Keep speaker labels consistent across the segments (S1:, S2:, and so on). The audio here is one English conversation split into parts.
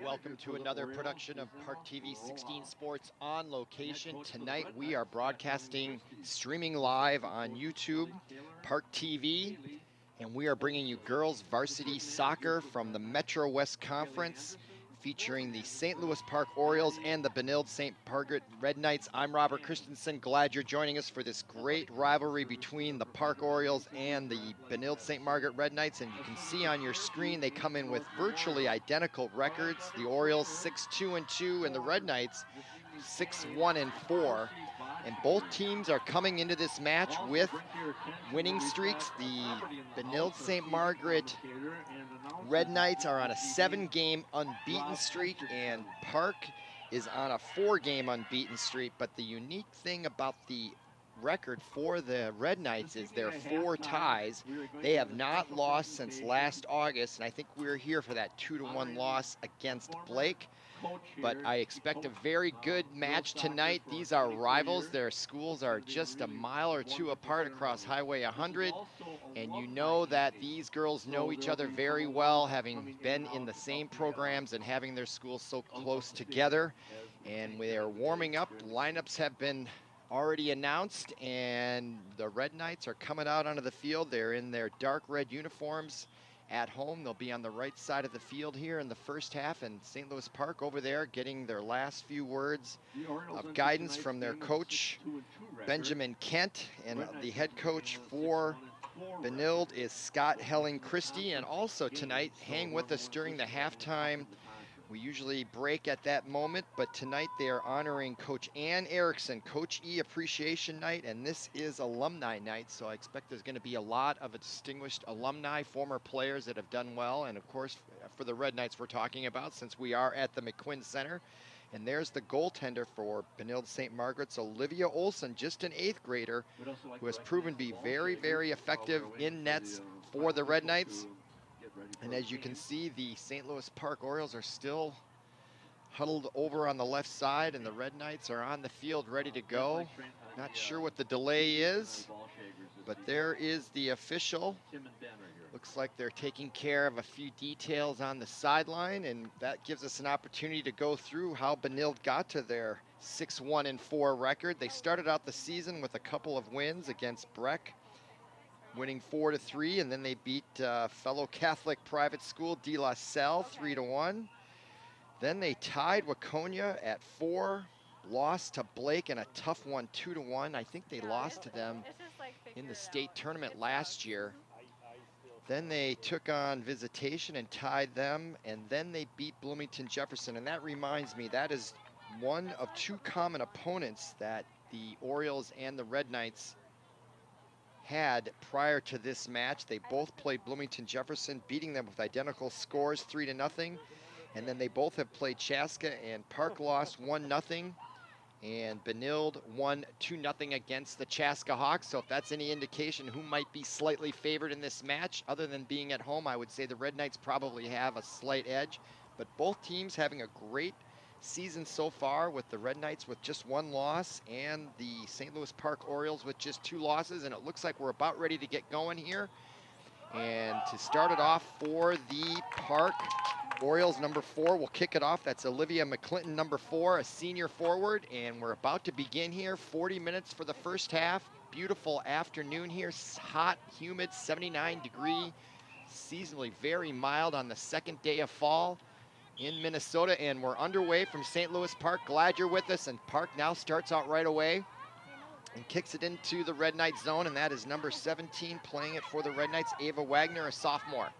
S1: Welcome to another production of Park TV 16 Sports on location. Tonight we are broadcasting, streaming live on YouTube, Park TV, and we are bringing you girls varsity soccer from the Metro West Conference, featuring the St. Louis Park Orioles and the Benilde St. Margaret Red Knights. I'm Robert Christensen. Glad you're joining us for this great rivalry between the Park Orioles and the Benilde St. Margaret Red Knights. And you can see on your screen, they come in with virtually identical records. The Orioles 6-2-2 and the Red Knights 6-1-4. And both teams are coming into this match with winning streaks. The Benilde St. Margaret Red Knights are on a 7-game unbeaten streak, and Park is on a 4-game unbeaten streak. But the unique thing about the record for the Red Knights is their 4 ties. They have not lost since last August, and I think we're here for that 2-1 loss against Blake. But I expect a very good match tonight. These are rivals. Their schools are just a mile or two apart across Highway 100. And you know that these girls know each other very well, having been in the same programs and having their schools so close together. And they are warming up. Lineups have been already announced, and the Red Knights are coming out onto the field. They're in their dark red uniforms. At home, they'll be on the right side of the field here in the first half, and St. Louis Park over there getting their last few words of guidance from their coach, Benjamin Kent, and the head coach for Benilde is Scott Helling Christie. And also tonight, hang with us during the halftime. We usually break at that moment, but tonight they are honoring Coach Ann Erickson, Coach E Appreciation Night, and this is Alumni Night, so I expect there's going to be a lot of distinguished alumni, former players that have done well, and of course, for the Red Knights we're talking about, since we are at the McQuinn Center. And there's the goaltender for Benilde St. Margaret's, Olivia Olson, just an 8th grader, who has proven to be very, very effective in nets for the Red Knights. And as you can see, the St. Louis Park Orioles are still huddled over on the left side, and the Red Knights are on the field ready to go. Not sure what the delay is, but there is the official. Looks like they're taking care of a few details on the sideline, and that gives us an opportunity to go through how Benilde got to their 6-1-4 record. They started out the season with a couple of wins against Breck, winning 4-3, and then they beat fellow Catholic private school De La Salle 3-1. Then they tied Waconia at 4, lost to Blake in a tough one 2-1. I think they lost to them in the state tournament last year. Then they took on Visitation and tied them, and then they beat Bloomington Jefferson. And that reminds me, that is one of 2 common opponents that the Orioles and the Red Knights had prior to this match. They both played Bloomington Jefferson, beating them with identical scores, 3-0. And then they both have played Chaska, and Park lost 1-0, and Benilde won 2-0 against the Chaska Hawks. So if that's any indication who might be slightly favored in this match, other than being at home, I would say the Red Knights probably have a slight edge. But both teams having a great season so far, with the Red Knights with just 1 loss and the St. Louis Park Orioles with just 2 losses. And it looks like we're about ready to get going here. And to start it off for the Park Orioles, number 4 will kick it off. That's Olivia McClinton, number 4, a senior forward. And we're about to begin here. 40 minutes for the first half. Beautiful afternoon here. Hot, humid, 79 degree. Seasonally very mild on the 2nd day of fall in Minnesota. And we're underway from St. Louis Park. Glad you're with us. And Park now starts out right away and kicks it into the Red Knight zone. And that is number 17 playing it for the Red Knights, Ava Wagner, a sophomore.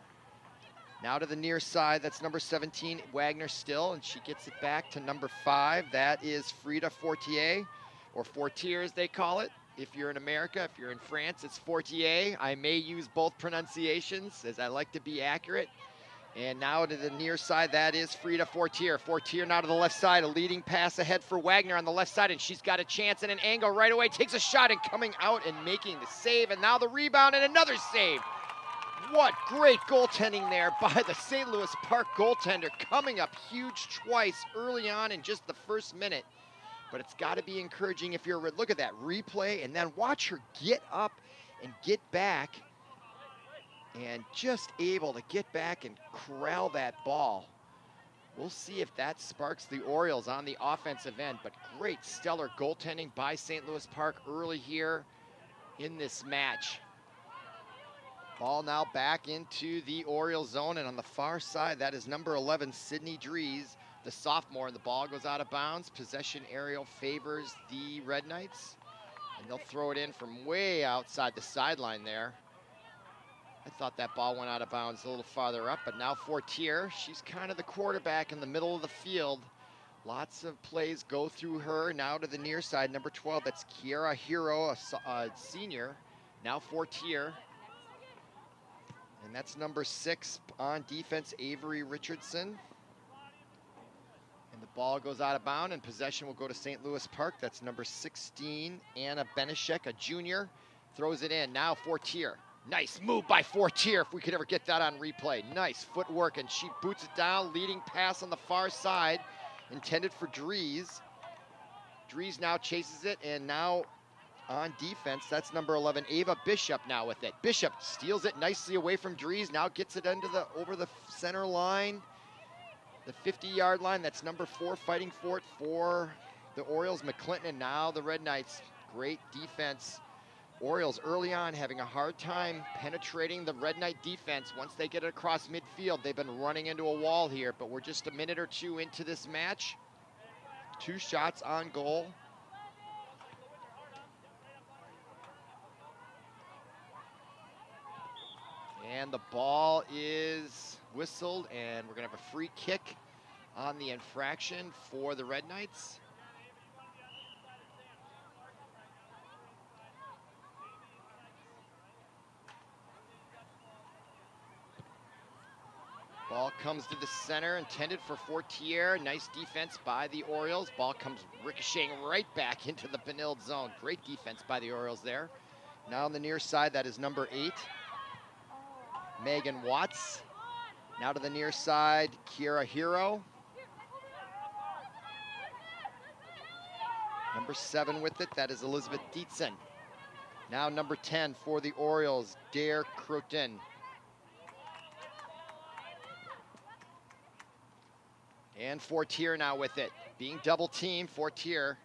S1: Now to the near side, that's number 17, Wagner still, and she gets it back to number 5. That is Frida Fortier, or Fortier as they call it. If you're in America, if you're in France, it's Fortier. I may use both pronunciations, as I like to be accurate. And now to the near side, that is Frida Fortier. Fortier now to the left side, a leading pass ahead for Wagner on the left side, and she's got a chance and an angle right away, takes a shot and coming out and making the save, and now the rebound and another save. What great goaltending there by the St. Louis Park goaltender, coming up huge twice early on in just the first minute. But it's got to be encouraging if you're, look at that replay, and then watch her get up and get back, and just able to get back and corral that ball. We'll see if that sparks the Orioles on the offensive end, but great stellar goaltending by St. Louis Park early here in this match. Ball now back into the Orioles zone, and on the far side, that is number 11, Sidney Dries, the sophomore, and the ball goes out of bounds. Possession aerial favors the Red Knights, and they'll throw it in from way outside the sideline there. I thought that ball went out of bounds a little farther up, but now Fortier, she's kind of the quarterback in the middle of the field. Lots of plays go through her. Now to the near side, number 12, that's Kiera Hero, a senior. Now Fortier. And that's number 6 on defense, Avery Richardson. And the ball goes out of bounds, and possession will go to St. Louis Park. That's number 16, Anna Belichick, a junior. Throws it in, now Fortier. Nice move by Fortier, if we could ever get that on replay. Nice footwork, and she boots it down. Leading pass on the far side, intended for Dries. Dries now chases it, and now on defense, that's number 11, Ava Bishop now with it. Bishop steals it nicely away from Dries, now gets it over the center line, the 50-yard line. That's number 4 fighting for it for the Orioles, McClinton, and now the Red Knights. Great defense. Orioles early on having a hard time penetrating the Red Knight defense. Once they get it across midfield, they've been running into a wall here, but we're just a minute or two into this match. 2 shots on goal. And the ball is whistled, and we're gonna have a free kick on the infraction for the Red Knights. Ball comes to the center, intended for Fortier. Nice defense by the Orioles. Ball comes ricocheting right back into the Benilde zone. Great defense by the Orioles there. Now on the near side, that is number 8, Megan Watts. Now to the near side, Kiera Hero. Number 7 with it, that is Elizabeth Dietzen. Now number 10 for the Orioles, Dare Croton. And Fortier now with it. Being double teamed, Fortier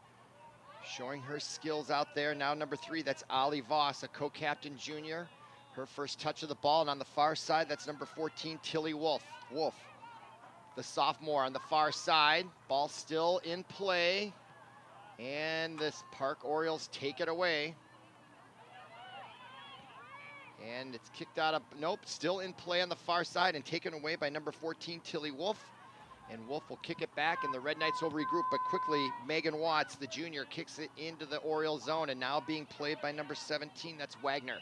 S1: showing her skills out there. Now number 3, that's Ali Voss, a co-captain junior. Her first touch of the ball, and on the far side, that's number 14, Tilly Wolf, the sophomore on the far side. Ball still in play, and this Park Orioles take it away. And it's kicked out of, nope, still in play on the far side and taken away by number 14, Tilly Wolf. And Wolf will kick it back, and the Red Knights will regroup, but quickly, Megan Watts, the junior, kicks it into the Orioles zone, and now being played by number 17, that's Wagner.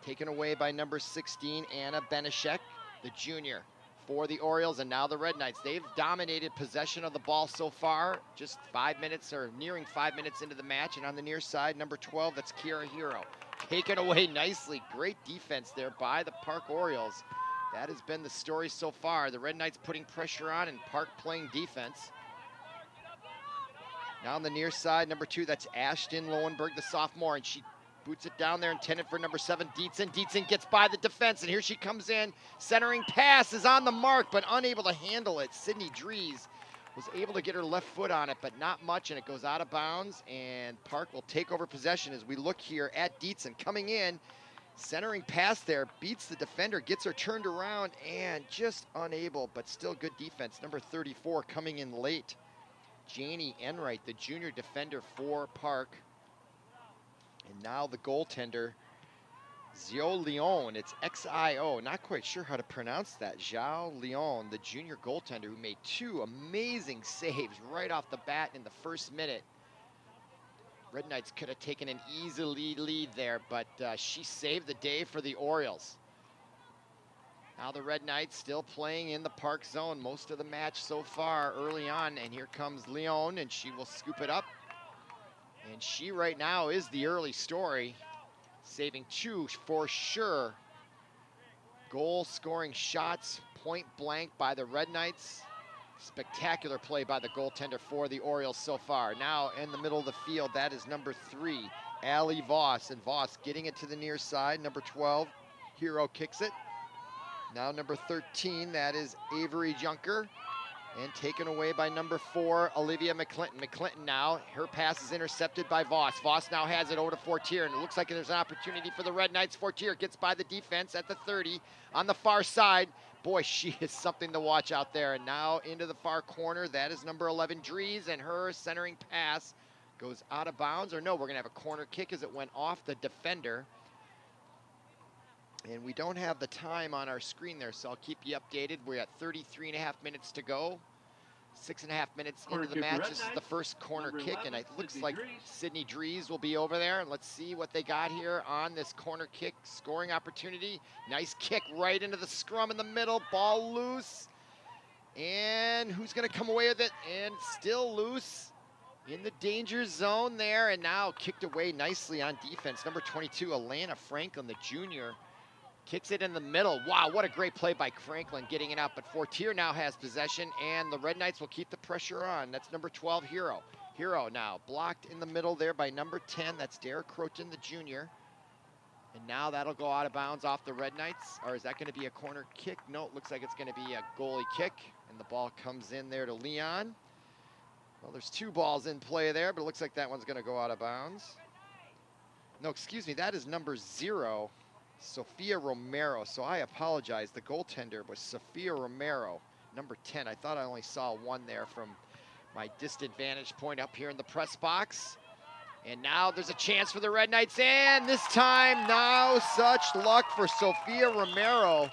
S1: Taken away by number 16, Anna Belichick, the junior, for the Orioles, and now the Red Knights. They've dominated possession of the ball so far, just 5 minutes, or nearing 5 minutes into the match, and on the near side, number 12, that's Kiera Hero. Taken away nicely, great defense there by the Park Orioles. That has been the story so far. The Red Knights putting pressure on and Park playing defense. Now on the near side, number 2, that's Ashton Loewenberg, the sophomore, and she boots it down there, intended for number 7, Dietzen. Dietzen gets by the defense, and here she comes in. Centering pass is on the mark, but unable to handle it. Sidney Dries was able to get her left foot on it, but not much, and it goes out of bounds, and Park will take over possession as we look here at Dietzen coming in. Centering pass there, beats the defender, gets her turned around, and just unable, but still good defense. Number 34 coming in late, Janie Enright, the junior defender for Park. And now the goaltender, Zhao Leon, it's X-I-O, not quite sure how to pronounce that. Zhao Leon, the junior goaltender who made 2 amazing saves right off the bat in the first minute. Red Knights could have taken an easy lead there, but she saved the day for the Orioles. Now the Red Knights still playing in the Park zone most of the match so far early on, and here comes Leon, and she will scoop it up. And she right now is the early story, saving 2 for sure. Goal-scoring shots, point blank by the Red Knights. Spectacular play by the goaltender for the Orioles so far. Now in the middle of the field, that is number 3, Ali Voss. And Voss getting it to the near side. Number 12, Hero kicks it. Now number 13, that is Avery Junker. And taken away by number 4, Olivia McClinton. McClinton now, her pass is intercepted by Voss. Voss now has it over to Fortier, and it looks like there's an opportunity for the Red Knights. Fortier gets by the defense at the 30 on the far side. Boy, she is something to watch out there. And now into the far corner, that is number 11, Dries, and her centering pass goes out of bounds. Or no, we're gonna have a corner kick as it went off the defender. And we don't have the time on our screen there, so I'll keep you updated. We're at 33.5 minutes to go. 6.5 minutes into the match. This is the first corner kick, and it looks like Sydney Dries will be over there. And let's see what they got here on this corner kick scoring opportunity. Nice kick right into the scrum in the middle. Ball loose. And who's going to come away with it? And still loose in the danger zone there. And now kicked away nicely on defense. Number 22, Elana Franklin, the junior. Kicks it in the middle. Wow, what a great play by Franklin getting it out. But Fortier now has possession, and the Red Knights will keep the pressure on. That's number 12, Hero. Hero now blocked in the middle there by number 10. That's Derek Croton, the junior. And now that'll go out of bounds off the Red Knights. Or is that going to be a corner kick? No, it looks like it's going to be a goalie kick. And the ball comes in there to Leon. Well, there's 2 balls in play there, but it looks like that one's going to go out of bounds. No, excuse me, that is number 0. Sophia Romero, so I apologize. The goaltender was Sophia Romero, number 10. I thought I only saw 1 there from my distant vantage point up here in the press box. And now there's a chance for the Red Knights, and this time now such luck for Sophia Romero.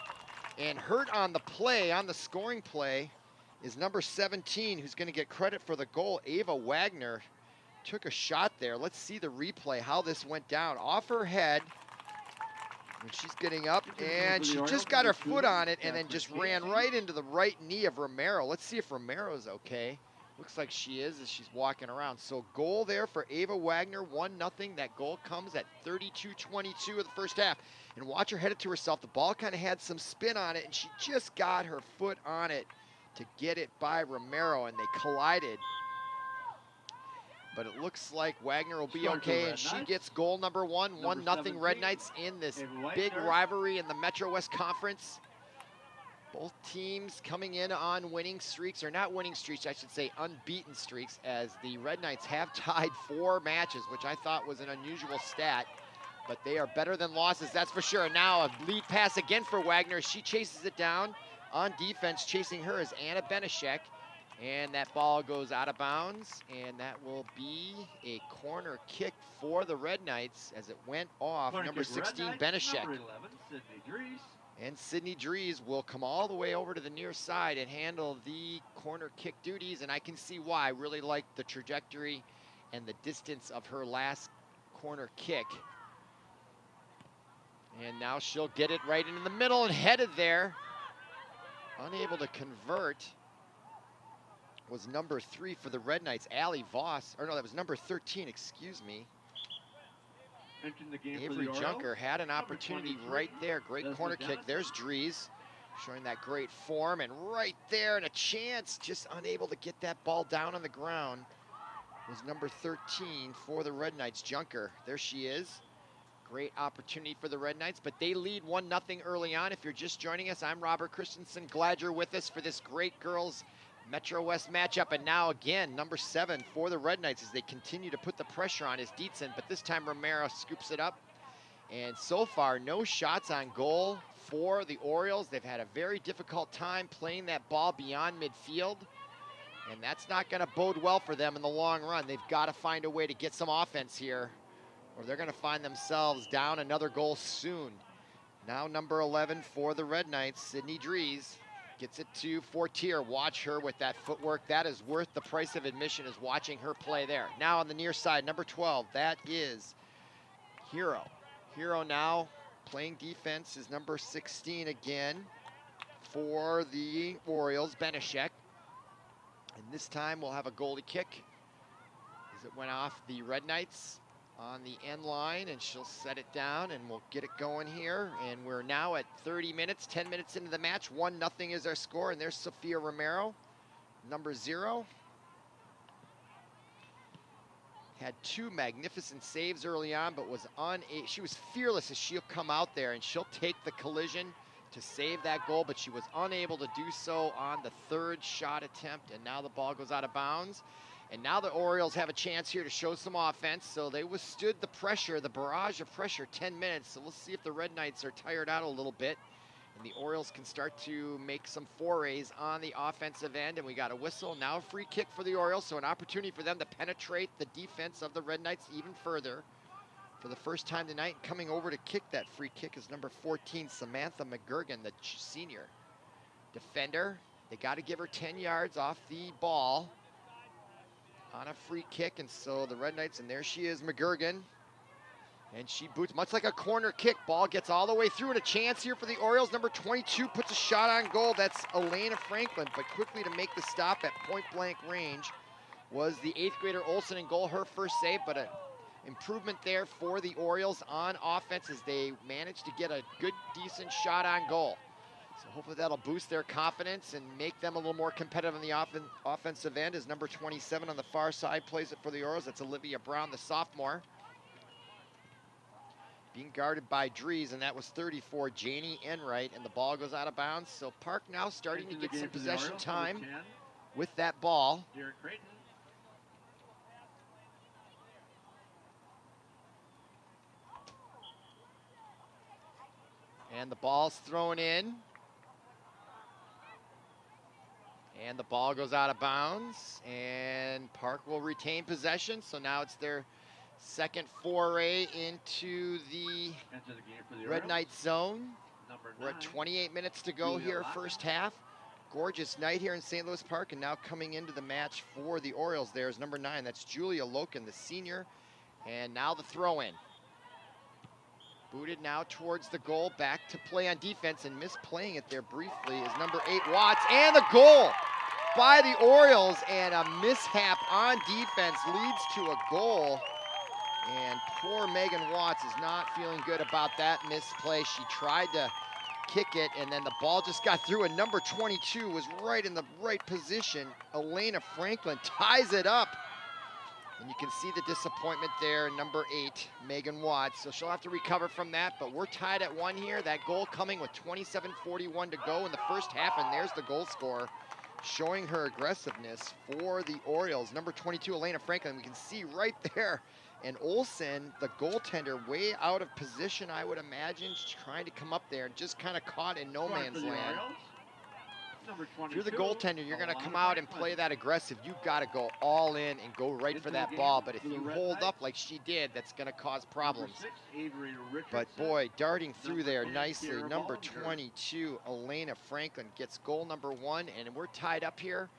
S1: And hurt on the play, on the scoring play, is number 17, who's going to get credit for the goal. Ava Wagner took a shot there. Let's see the replay, how this went down. Off her head. And she's getting up, and she just got her foot on it and then just ran right into the right knee of Romero. Let's see if Romero's okay. Looks like she is as she's walking around. So goal there for Ava Wagner, 1-0. That goal comes at 32:22 of the first half. And watch her head it to herself. The ball kind of had some spin on it, and she just got her foot on it to get it by Romero, and they collided. But it looks like Wagner will be okay, and she gets goal number 1, 1-0 Red Knights in this big rivalry in the Metro West Conference. Both teams coming in on winning streaks, or not winning streaks, I should say unbeaten streaks, as the Red Knights have tied 4 matches, which I thought was an unusual stat. But they are better than losses, that's for sure. Now a lead pass again for Wagner. She chases it down on defense. Chasing her is Anna Belichick. And that ball goes out of bounds, and that will be a corner kick for the Red Knights as it went off. Number 16, Belichick. And Sydney Dries will come all the way over to the near side and handle the corner kick duties, and I can see why. I really like the trajectory and the distance of her last corner kick. And now she'll get it right into the middle and headed there. Unable to convert was number 3 for the Red Knights, Allie Voss. Or no, that was number 13, excuse me. Avery Junker had an opportunity right there. Great corner kick. There's Dries showing that great form, and right there, and a chance, just unable to get that ball down on the ground, was number 13 for the Red Knights, Junker. There she is. Great opportunity for the Red Knights, but they lead 1-0 early on. If you're just joining us, I'm Robert Christensen. Glad you're with us for this great girls Metro West matchup. And now again, number 7 for the Red Knights as they continue to put the pressure on is Dietzen, but this time Romero scoops it up. And so far, no shots on goal for the Orioles. They've had a very difficult time playing that ball beyond midfield, and that's not going to bode well for them in the long run. They've got to find a way to get some offense here, or they're going to find themselves down another goal soon. Now number 11 for the Red Knights, Sydney Dries, gets it to Fortier. Watch her with that footwork. That is worth the price of admission, is watching her play there. Now on the near side, number 12, that is Hero. Hero now playing defense is number 16 again for the Orioles, Belichick. And this time we'll have a goalie kick as it went off the Red Knights on the end line, and she'll set it down, and we'll get it going here. And we're now at 30 minutes, 10 minutes into the match. 1-0 is our score, and there's Sophia Romero, number 0. Had 2 magnificent saves early on, but was she was fearless as she'll come out there, and she'll take the collision, to save that goal, but she was unable to do so on the third shot attempt, and now the ball goes out of bounds. And now the Orioles have a chance here to show some offense, so they withstood the pressure, the barrage of pressure, 10 minutes. So let's see if the Red Knights are tired out a little bit, and the Orioles can start to make some forays on the offensive end. And we got a whistle, now a free kick for the Orioles, so an opportunity for them to penetrate the defense of the Red Knights even further. For the first time tonight, coming over to kick that free kick is number 14, Samantha McGurgan, the senior defender. They got to give her 10 yards off the ball on a free kick, and so the Red Knights, and there she is, McGurgan, and she boots, much like a corner kick. Ball gets all the way through, and a chance here for the Orioles. Number 22 puts a shot on goal. That's Elana Franklin, but quickly to make the stop at point-blank range was the 8th grader Olsen in goal, her first save, but a improvement there for the Orioles on offense as they managed to get a good, decent shot on goal. So hopefully that'll boost their confidence and make them a little more competitive on the offensive end, as number 27 on the far side plays it for the Orioles. That's Olivia Braun, the sophomore. Being guarded by Dries, and that was 34, Janie Enright, and the ball goes out of bounds. So Park now starting to get some possession time with that ball. And the ball's thrown in. And the ball goes out of bounds, and Park will retain possession. So now it's their second foray into the Red Knight zone. We're at 28 minutes to go here, first half. Gorgeous night here in St. Louis Park, and now coming into the match for the Orioles there is number 9. That's Julia Loken, the senior. And now the throw-in. Booted now towards the goal, back to play on defense, and misplaying it there briefly is number 8, Watts, and the goal by the Orioles, and a mishap on defense leads to a goal. And poor Megan Watts is not feeling good about that misplay. She tried to kick it, and then the ball just got through, and number 22 was right in the right position. Elana Franklin ties it up. And you can see the disappointment there, number 8, Megan Watts. So she'll have to recover from that, but we're tied at 1 here. That goal coming with 27:41 to go in the first half, and there's the goal scorer showing her aggressiveness for the Orioles. Number 22, Elana Franklin, we can see right there. And Olsen, the goaltender, way out of position, I would imagine, trying to come up there and just kind of caught in no man's land. If you're the goaltender, you're going to come out and play that aggressive. You've got to go all in and go right for that ball. But if you hold up like she did, that's going to cause problems. But boy, darting through there nicely. Number 22, Elana Franklin, gets goal number 1, and we're tied up here.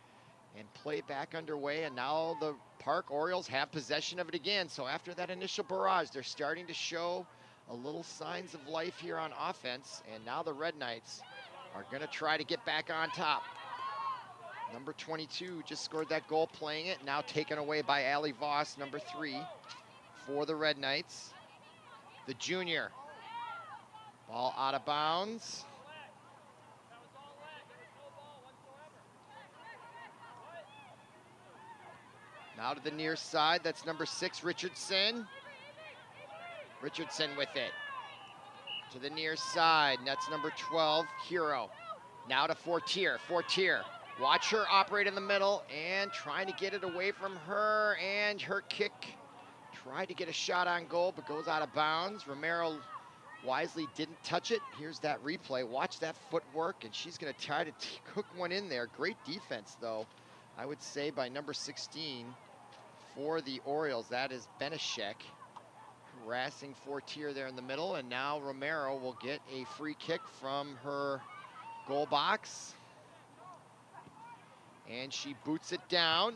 S1: And play back underway, and now the Park Orioles have possession of it again. So after that initial barrage, they're starting to show a little signs of life here on offense. And now the Red Knights are going to try to get back on top. Number 22 just scored that goal playing it, now taken away by Allie Voss, number 3 for the Red Knights. The junior. Ball out of bounds. Now to the near side, that's number 6, Richardson. Richardson with it. To the near side, and that's number 12, Hero. Now to Fortier. Fortier, watch her operate in the middle and trying to get it away from her, and her kick tried to get a shot on goal, but goes out of bounds. Romero wisely didn't touch it. Here's that replay. Watch that footwork, and she's going to try to hook one in there. Great defense, though, I would say, by number 16 for the Orioles. That is Belichick harassing Fortier there in the middle, and now Romero will get a free kick from her goal box. And she boots it down.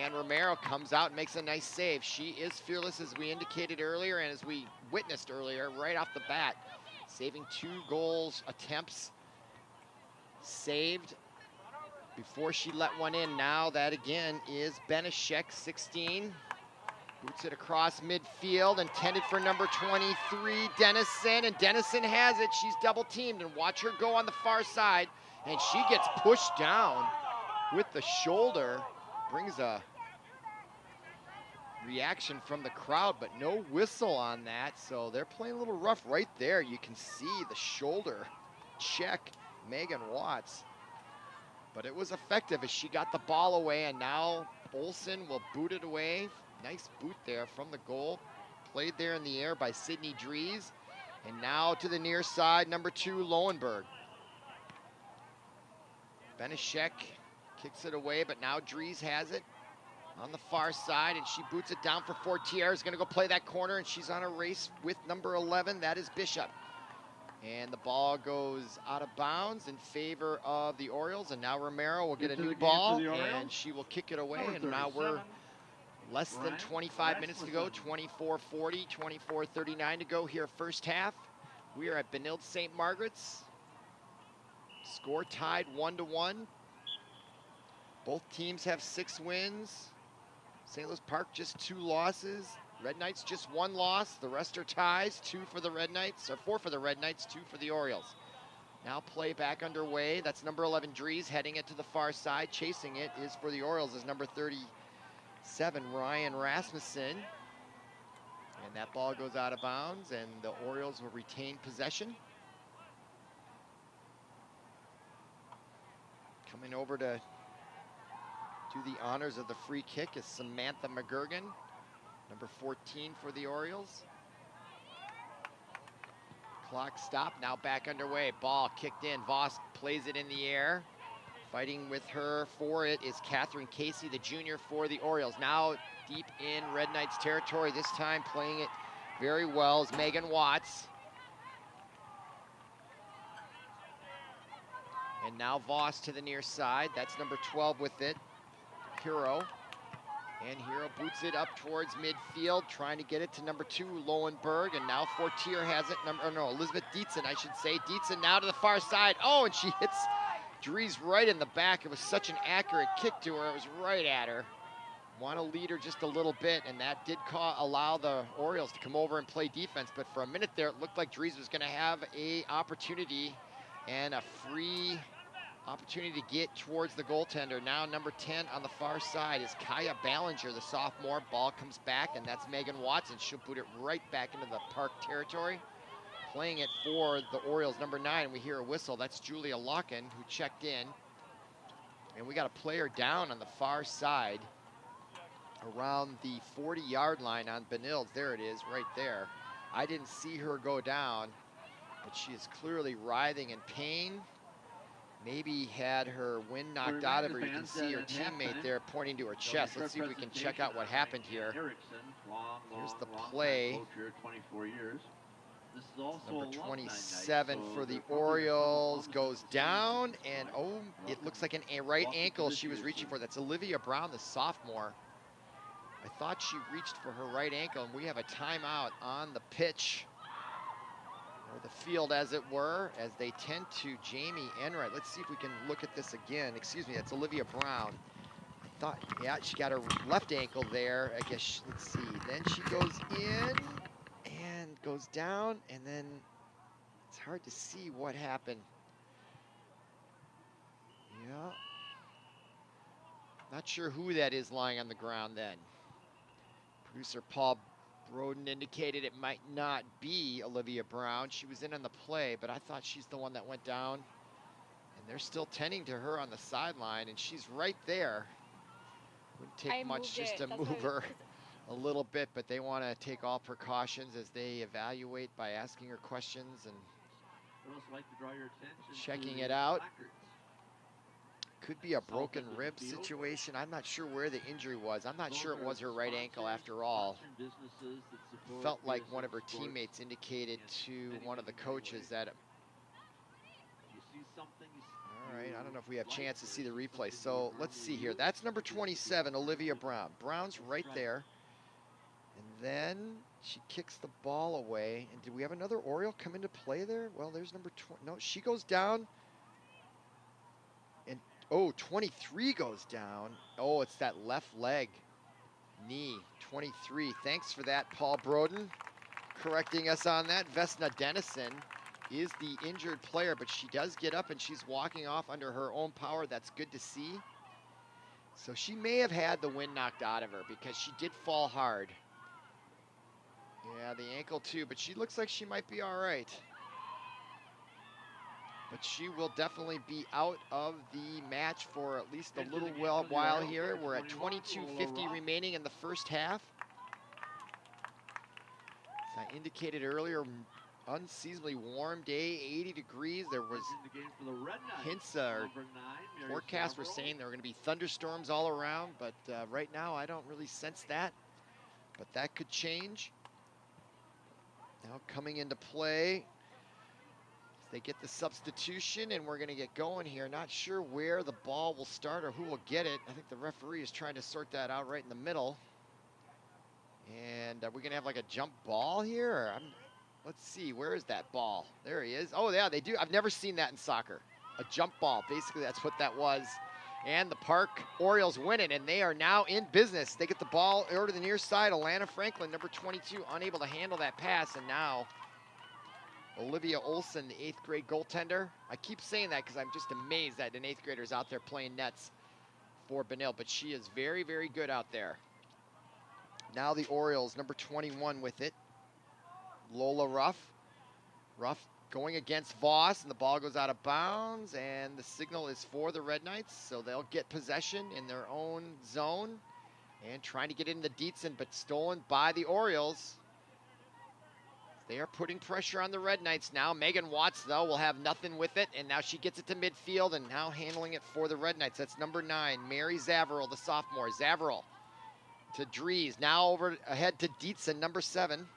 S1: And Romero comes out and makes a nice save. She is fearless, as we indicated earlier, and as we witnessed earlier, right off the bat, saving 2 goals attempts saved before she let one in. Now that again is Belichick, 16. Boots it across midfield, intended for number 23, Dennison, and Dennison has it. She's double teamed, and watch her go on the far side, and she gets pushed down with the shoulder. Brings a reaction from the crowd, but no whistle on that. So they're playing a little rough right there. You can see the shoulder check Megan Watts. But it was effective as she got the ball away, and now Olsen will boot it away. Nice boot there from the goal. Played there in the air by Sydney Dries. And now to the near side, number 2, Loewenberg. Belichick kicks it away, but now Dries has it on the far side, and she boots it down for Fortier. Is going to go play that corner, and she's on a race with number 11. That is Bishop. And the ball goes out of bounds in favor of the Orioles, and now Romero will get a new ball, and she will kick it away, and now we're less than 25 minutes to go, 24:40, 24:39 to go here first half. We are at Benilde St. Margaret's. Score tied 1-1. Both teams have 6 wins. St. Louis Park just 2 losses. Red Knights just 1 loss. The rest are ties. 2 for the Red Knights, or 4 for the Red Knights, 2 for the Orioles. Now play back underway. That's number 11 Dries heading it to the far side. Chasing it is for the Orioles is number 37 Ryan Rasmussen. And that ball goes out of bounds, and the Orioles will retain possession. Coming over to do the honors of the free kick is Samantha McGurgan, number 14 for the Orioles. Clock stopped, now back underway. Ball kicked in, Voss plays it in the air. Fighting with her for it is Catherine Casey, the junior for the Orioles. Now deep in Red Knights territory, this time playing it very well is Megan Watts. And now Voss to the near side, that's number 12 with it, Hero. And Hero boots it up towards midfield, trying to get it to number 2, Loewenberg. And now Fortier has it, Elizabeth Dietzen, I should say. Dietzen now to the far side. Oh, and she hits Dries right in the back. It was such an accurate kick to her. It was right at her. Want to lead her just a little bit, and that did allow the Orioles to come over and play defense. But for a minute there, it looked like Dries was going to have a opportunity and a free opportunity to get towards the goaltender. Now number 10 on the far side is Kaya Ballinger, the sophomore. Ball comes back, and that's Megan Watson. She'll boot it right back into the Park territory. Playing it for the Orioles, number 9, we hear a whistle. That's Julia Locken, who checked in. And we got a player down on the far side around the 40-yard line on Benilde. There it is, right there. I didn't see her go down, but she is clearly writhing in pain. Maybe had her wind knocked out of her. You can see her teammate there pointing to her chest. Let's see if we can check out what happened here. Here's the play. Number 27 for the Orioles goes down, and oh, it looks like a right ankle she was reaching for. That's Olivia Brown, the sophomore. I thought she reached for her right ankle, and we have a timeout on the pitch, or the field as it were, as they tend to Jamie Enright. Let's see if we can look at this again. Excuse me, that's Olivia Brown. I thought, yeah, she got her left ankle there. I guess, let's see. Then she goes in and goes down, and then it's hard to see what happened. Yeah. Not sure who that is lying on the ground then. Producer Paul Broden indicated it might not be Olivia Brown. She was in on the play, but I thought she's the one that went down. And they're still tending to her on the sideline, and she's right there. Wouldn't take much just to move her a little bit, but they want to take all precautions as they evaluate by asking her questions and checking it out. Could be a broken rib situation. I'm not sure where the injury was. I'm not sure it was her right ankle after all. Felt like one of her teammates indicated to one of the coaches that. All right, I don't know if we have a chance to see the replay. So let's see here. That's number 27, Olivia Brown. Brown's right there. And then she kicks the ball away. And did we have another Oriole come into play there? Well, there's number 20. No, she goes down. Oh, 23 goes down. Oh, it's that left leg knee, 23. Thanks for that, Paul Broden, correcting us on that. Vesna Dennison is the injured player, but she does get up and she's walking off under her own power. That's good to see. So she may have had the wind knocked out of her because she did fall hard. Yeah, the ankle too, but she looks like she might be all right. But she will definitely be out of the match for at least a little while here. We're at 22:50 remaining in the first half. As I indicated earlier, unseasonably warm day, 80 degrees. There was hints or forecasts were saying there were going to be thunderstorms all around, but right now I don't really sense that. But that could change. Now coming into play, they get the substitution, and we're going to get going here. Not sure where the ball will start or who will get it. I think the referee is trying to sort that out right in the middle. And are we going to have like a jump ball here? Or let's see, where is that ball? There he is. Oh, yeah, they do. I've never seen that in soccer. A jump ball. Basically, that's what that was. And the Park Orioles win it, and they are now in business. They get the ball over to the near side. Elana Franklin, number 22, unable to handle that pass, and now Olivia Olson, the 8th grade goaltender. I keep saying that because I'm just amazed that an 8th grader is out there playing nets for Benilde, but she is very, very good out there. Now the Orioles, number 21 with it. Lola Ruff. Ruff going against Voss, and the ball goes out of bounds, and the signal is for the Red Knights, so they'll get possession in their own zone and trying to get into Dietzen, but stolen by the Orioles. They are putting pressure on the Red Knights now. Megan Watts, though, will have nothing with it, and now she gets it to midfield and now handling it for the Red Knights. That's number 9, Mary Zavril, the sophomore. Zavril to Dries, now over ahead to Dietzen, number 7.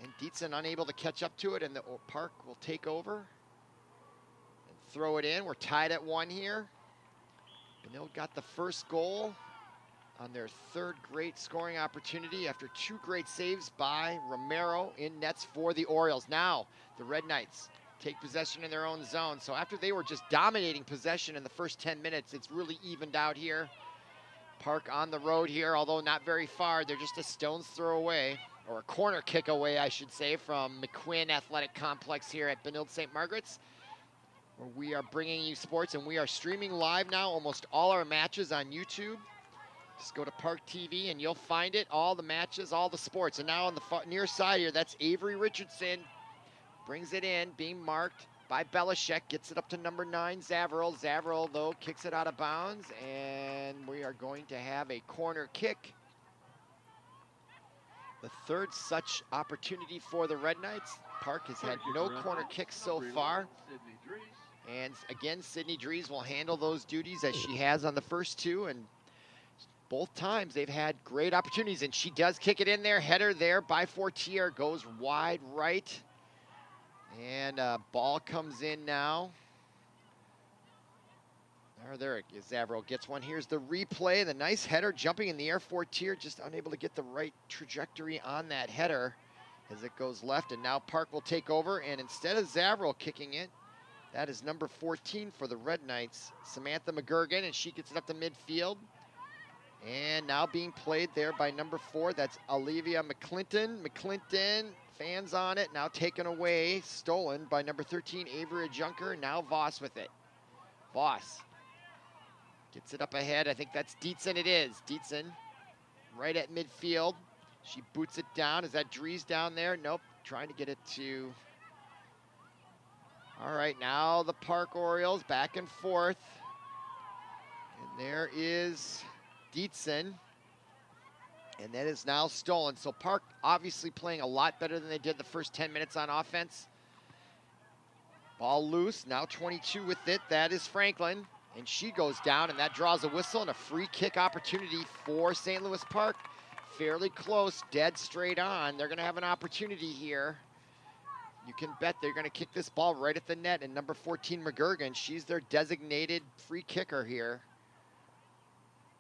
S1: And Dietzen unable to catch up to it, and the Park will take over and throw it in. We're tied at 1 here. Benilde got the first goal on their 3rd great scoring opportunity after 2 great saves by Romero in nets for the Orioles. Now the Red Knights take possession in their own zone. So after they were just dominating possession in the first 10 minutes, it's really evened out here. Park on the road here, although not very far. They're just a stone's throw away, or a corner kick away, I should say, from McQuinn Athletic Complex here at Benilde St. Margaret's, where we are bringing you sports, and we are streaming live now almost all our matches on YouTube. Just go to Park TV and you'll find it, all the matches, all the sports. And now on the near side here, that's Avery Richardson. Brings it in, being marked by Belichick. Gets it up to number 9, Zavril. Zavril, though, kicks it out of bounds. And we are going to have a corner kick. The 3rd such opportunity for the Red Knights. Park has had no corner kicks so far. And again, Sydney Dries will handle those duties as she has on the first 2. And both times they've had great opportunities, and she does kick it in there. Header there by Fortier, goes wide right. And ball comes in now. There it is. Zavril gets one. Here's the replay. The nice header jumping in the air. Fortier just unable to get the right trajectory on that header as it goes left. And now Park will take over. And instead of Zavril kicking it, that is number 14 for the Red Knights, Samantha McGurgan, and she gets it up to midfield. And now being played there by number 4, that's Olivia McClinton. McClinton, fans on it, now taken away, stolen by number 13, Avery Junker. Now Voss with it. Voss gets it up ahead. I think that's Dietzen, it is. Dietzen right at midfield. She boots it down. Is that Dries down there? Nope, trying to get it to... All right, now the Park Orioles back and forth. And there is Dietzen, and that is now stolen. So Park obviously playing a lot better than they did the first 10 minutes on offense. Ball loose, now 22 with it. That is Franklin, and she goes down, and that draws a whistle and a free kick opportunity for St. Louis Park. Fairly close, dead straight on. They're going to have an opportunity here. You can bet they're going to kick this ball right at the net, and number 14, McGurgan, she's their designated free kicker here.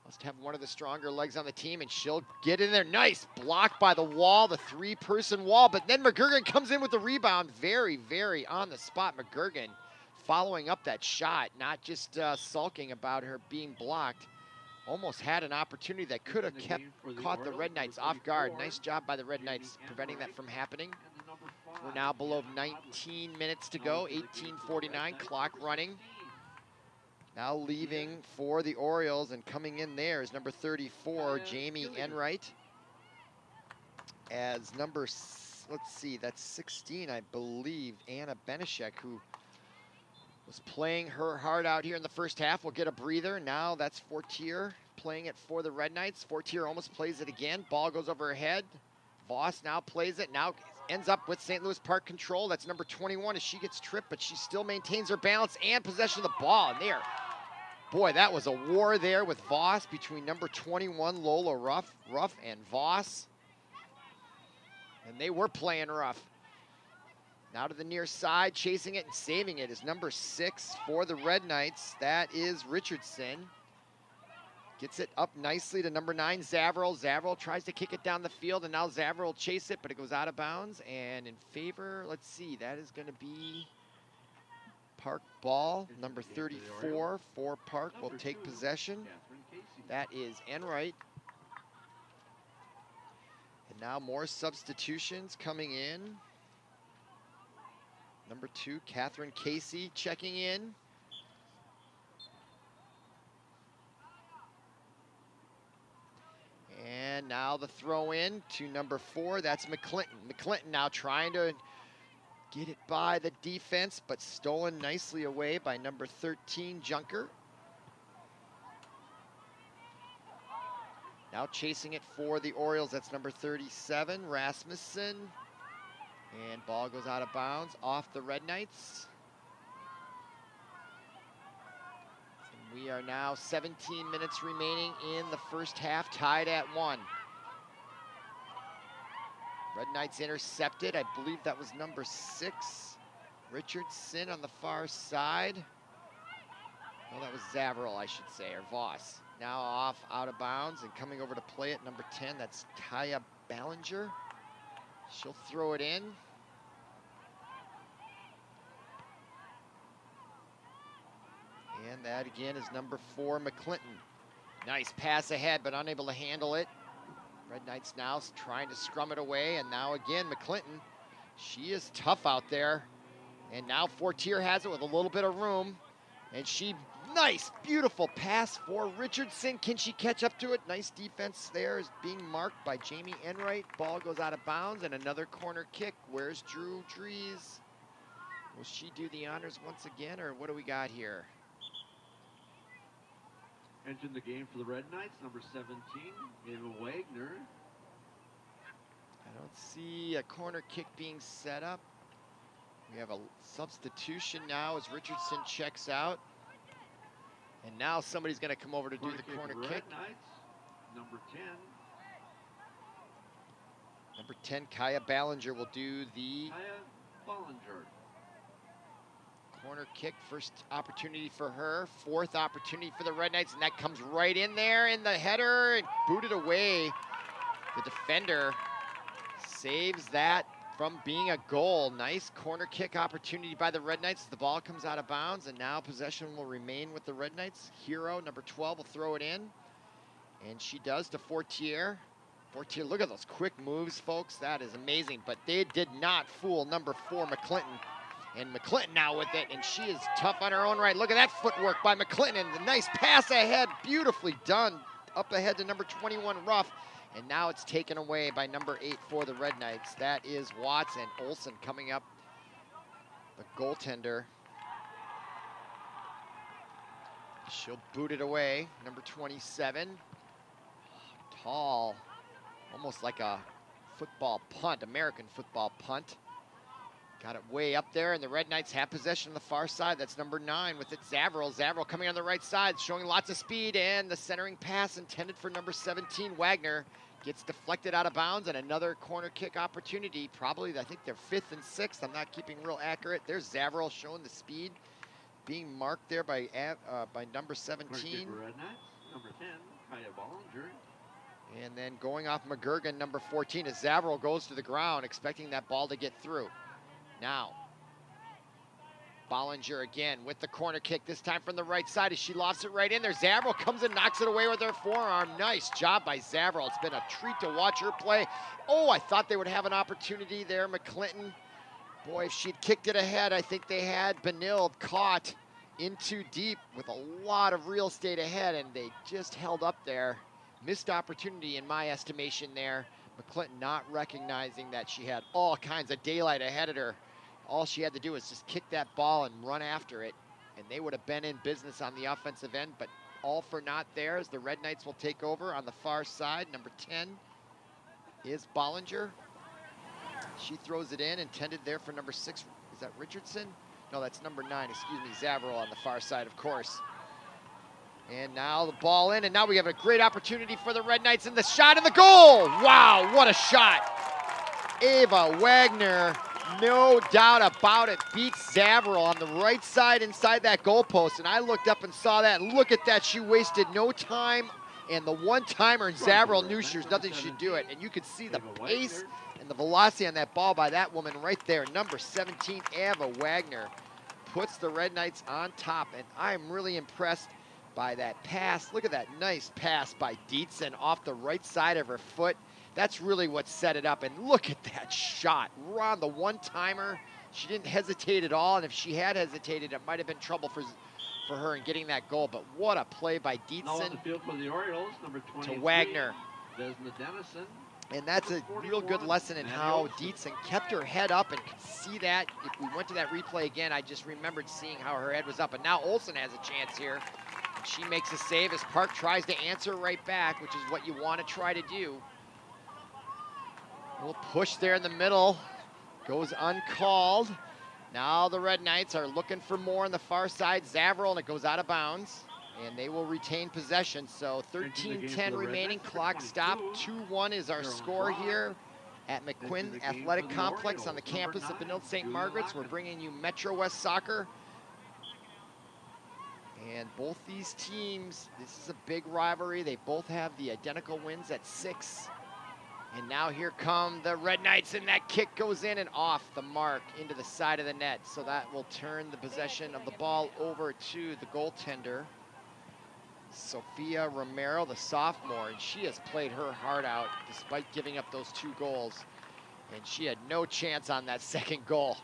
S1: Must have one of the stronger legs on the team, and she'll get in there. Nice block by the wall, the 3-person wall, but then McGurgan comes in with the rebound. Very, very on the spot. McGurgan following up that shot, not just sulking about her being blocked. Almost had an opportunity that could have caught the Red Knights off guard. Nice job by the Red Knights preventing that from happening. We're now below 19 minutes to go, 18:49, clock running. Now leaving for the Orioles, and coming in there is number 34, Jamie Enright. As number, let's see, that's 16, I believe, Anna Belichick, who was playing her heart out here in the first half, will get a breather. Now that's Fortier playing it for the Red Knights. Fortier almost plays it again. Ball goes over her head. Voss now plays it. Now ends up with St. Louis Park control. That's number 21 as she gets tripped, but she still maintains her balance and possession of the ball. And there, boy, that was a war there with Voss between number 21, Lola Ruff and Voss. And they were playing rough. Now to the near side, chasing it and saving it is number 6 for the Red Knights. That is Richardson. Gets it up nicely to number 9, Zavril. Zavril tries to kick it down the field, and now Zavril will chase it, but it goes out of bounds. And in favor, let's see, that is going to be Park ball. Number 34 for Park will take possession. That is Enright. And now more substitutions coming in. Number 2, Catherine Casey checking in. And now the throw in to number 4, that's McClinton. McClinton now trying to get it by the defense, but stolen nicely away by number 13, Junker. Now chasing it for the Orioles, that's number 37, Rasmussen. And ball goes out of bounds off the Red Knights. And we are now 17 minutes remaining in the first half, tied at 1. Red Knights intercepted. I believe that was number 6, Richardson on the far side. Well, that was Zavril, I should say, or Voss. Now off out of bounds and coming over to play it, number 10, that's Taya Ballinger. She'll throw it in. And that again is number 4, McClinton. Nice pass ahead, but unable to handle it. Red Knights now trying to scrum it away, and now again McClinton. She is tough out there. And now Fortier has it with a little bit of room. And she, nice, beautiful pass for Richardson. Can she catch up to it? Nice defense there is being marked by Jamie Enright. Ball goes out of bounds, and another corner kick. Where's Drew Drees? Will she do the honors once again, or what do we got here?
S2: Entering the game for the Red Knights, number 17, Ava Wagner.
S1: I don't see a corner kick being set up. We have a substitution now as Richardson checks out. And now somebody's going to come over to do the corner kick.
S2: Red Knights, number 10.
S1: Number 10, Kaya Ballinger will do the
S2: Bollinger.
S1: corner kick. First opportunity for her, 4th opportunity for the Red Knights, and that comes right in there in the header and booted away. The defender saves that from being a goal. Nice corner kick opportunity by the Red Knights. The ball comes out of bounds, and now possession will remain with the Red Knights. Hero, number 12, will throw it in, and she does to Fortier. Fortier, look at those quick moves, folks. That is amazing, but they did not fool number 4, McClinton. And McClinton now with it, and she is tough on her own right. Look at that footwork by McClinton, and the nice pass ahead, beautifully done. Up ahead to number 21, Ruff. And now it's taken away by number 8 for the Red Knights. That is Watts, and Olsen coming up, the goaltender. She'll boot it away, number 27. Tall, almost like a football punt, American football punt. Got it way up there, and the Red Knights have possession on the far side. That's number 9 with it, Zavril. Zavril coming on the right side, showing lots of speed, and the centering pass intended for number 17, Wagner, gets deflected out of bounds, and another corner kick opportunity. Probably, I think they're 5th and 6th. I'm not keeping real accurate. There's Zavril showing the speed, being marked there by number 17.
S2: Red Knights, number 10, Kaya Bollinger.
S1: And then going off McGurgan, number 14, as Zavril goes to the ground, expecting that ball to get through. Now, Bollinger again with the corner kick, this time from the right side as she lofts it right in there. Zavril comes and knocks it away with her forearm. Nice job by Zavril. It's been a treat to watch her play. Oh, I thought they would have an opportunity there, McClinton. Boy, if she'd kicked it ahead, I think they had Benilde caught. in too deep with a lot of real estate ahead, and they just held up there. Missed opportunity in my estimation there. McClinton not recognizing that she had all kinds of daylight ahead of her. All she had to do was just kick that ball and run after it, and they would have been in business on the offensive end, but all for naught there as the Red Knights will take over on the far side. Number 10 is Bollinger. She throws it in, intended there for number 6. Is that Richardson? No, that's number 9, excuse me, Zavril on the far side, of course. And now the ball in, and now we have a great opportunity for the Red Knights, and the shot and the goal! Wow, what a shot! Ava Wagner, no doubt about it, beats Zavril on the right side inside that goalpost, and I looked up and saw that, and look at that, she wasted no time, and the one-timer, and Zavril knew she was nothing she'd do it, and you could see the pace and the velocity on that ball by that woman right there. Number 17, Ava Wagner, puts the Red Knights on top, and I'm really impressed by that pass. Look at that nice pass by Dietzen off the right side of her foot. That's really what set it up, and look at that shot. On the one-timer, she didn't hesitate at all, and if she had hesitated, it might have been trouble for her in getting that goal, but what a play by Dietzen
S2: for the Orioles, number
S1: to Wagner.
S2: Dennison.
S1: And that's a real good lesson in how Dietzen kept her head up and could see that. If we went to that replay again, I just remembered seeing how her head was up. And now Olsen has a chance here. She makes a save as Park tries to answer right back, which is what you want to try to do. A little push there in the middle. Goes uncalled. Now the Red Knights are looking for more on the far side. Zavril, and it goes out of bounds. And they will retain possession. So 13:10 remaining, clock stop. 2-1 is our score here at McQuinn Athletic Complex on the campus of Benilde St. Margaret's. We're bringing you Metro West Soccer. And both these teams, this is a big rivalry. They both have the identical wins at 6. And now here come the Red Knights, and that kick goes in and off the mark into the side of the net. So that will turn the possession of the ball over to the goaltender, Sophia Romero, the sophomore, and she has played her heart out despite giving up those 2 goals. And she had no chance on that second goal.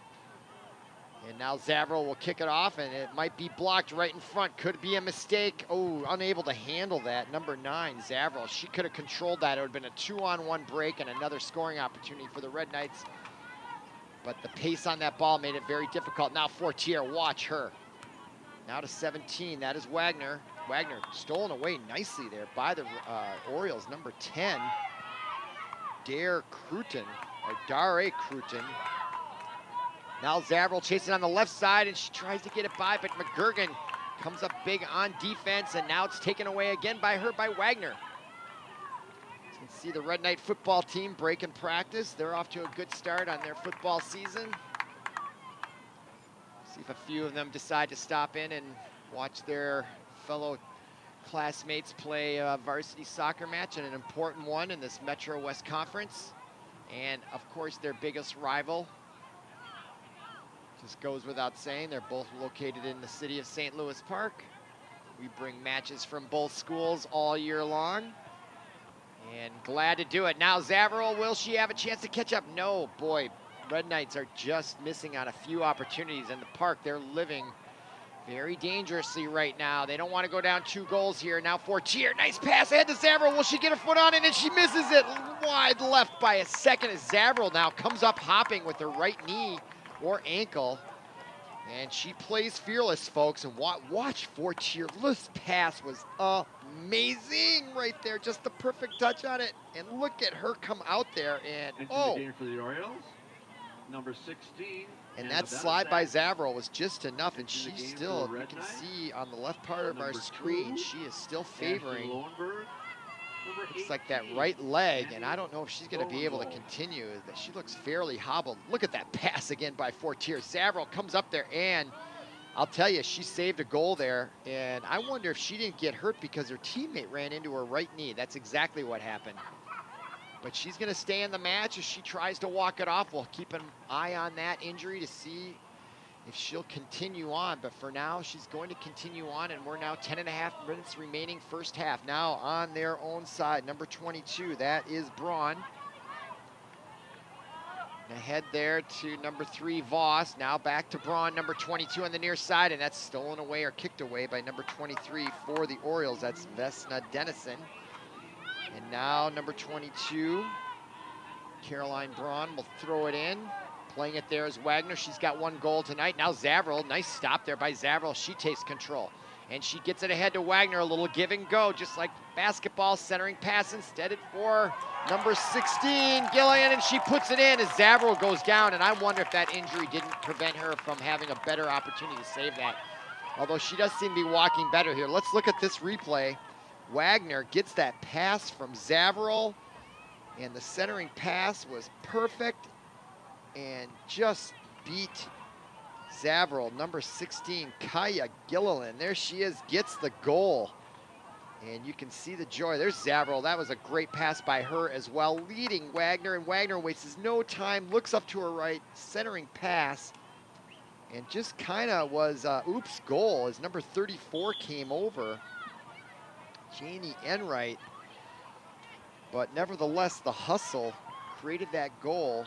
S1: And now Zavril will kick it off, and it might be blocked right in front. Could be a mistake. Oh, unable to handle that. Number 9, Zavril. She could have controlled that. It would have been a 2-on-1 break and another scoring opportunity for the Red Knights. But the pace on that ball made it very difficult. Now Fortier, watch her. Now to 17, that is Wagner. Wagner stolen away nicely there by the Orioles. Number 10, Dare Cruton, or Dare Cruton. Now Zavril chasing on the left side, and she tries to get it by, but McGurgan comes up big on defense, and now it's taken away again by Wagner. You can see the Red Knight football team breaking practice. They're off to a good start on their football season. See if a few of them decide to stop in and watch their fellow classmates play a varsity soccer match, and an important one in this Metro West Conference. And of course their biggest rival, just goes without saying, they're both located in the city of St. Louis Park. We bring matches from both schools all year long, and glad to do it. Now Zavril, will she have a chance to catch up? No, boy, Red Knights are just missing on a few opportunities in the Park. They're living very dangerously right now. They don't want to go down 2 goals here. Now Fortier, nice pass ahead to Zavril. Will she get her foot on it? And she misses it wide left by a second as Zavril now comes up hopping with her right knee or ankle. And she plays fearless, folks. And watch Fortier. This pass was amazing right there. Just the perfect touch on it. And look at her come out there. And
S2: the game for the Orioles, number 16.
S1: And that slide by Zavril was just enough, and she still, you can see on the left part of our screen, she is still favoring, looks like that right leg, and I don't know if she's going to be able to continue. She looks fairly hobbled. Look at that pass again by Fortier. Zavril comes up there, and I'll tell you, she saved a goal there, and I wonder if she didn't get hurt because her teammate ran into her right knee. That's exactly what happened. But she's going to stay in the match as she tries to walk it off. We'll keep an eye on that injury to see if she'll continue on. But for now, she's going to continue on, and we're now 10.5 minutes remaining first half. Now on their own side, number 22, that is Braun. Ahead there to number 3, Voss. Now back to Braun, number 22 on the near side, and that's stolen away or kicked away by number 23 for the Orioles. That's Vesna Dennison. And now number 22, Caroline Braun, will throw it in. Playing it there is Wagner. She's got 1 goal tonight. Now Zavril, nice stop there by Zavril. She takes control. And she gets it ahead to Wagner, a little give and go, just like basketball, centering pass instead for number 16, Gillian, and she puts it in as Zavril goes down, and I wonder if that injury didn't prevent her from having a better opportunity to save that. Although she does seem to be walking better here. Let's look at this replay. Wagner gets that pass from Zavril, and the centering pass was perfect and just beat Zavril, number 16, Kaya Gillian. There she is, gets the goal. And you can see the joy. There's Zavril. That was a great pass by her as well, leading Wagner. And Wagner wastes no time, looks up to her right, centering pass. And just kind of was, oops, goal as number 34 came over. Janie Enright. But nevertheless, the hustle created that goal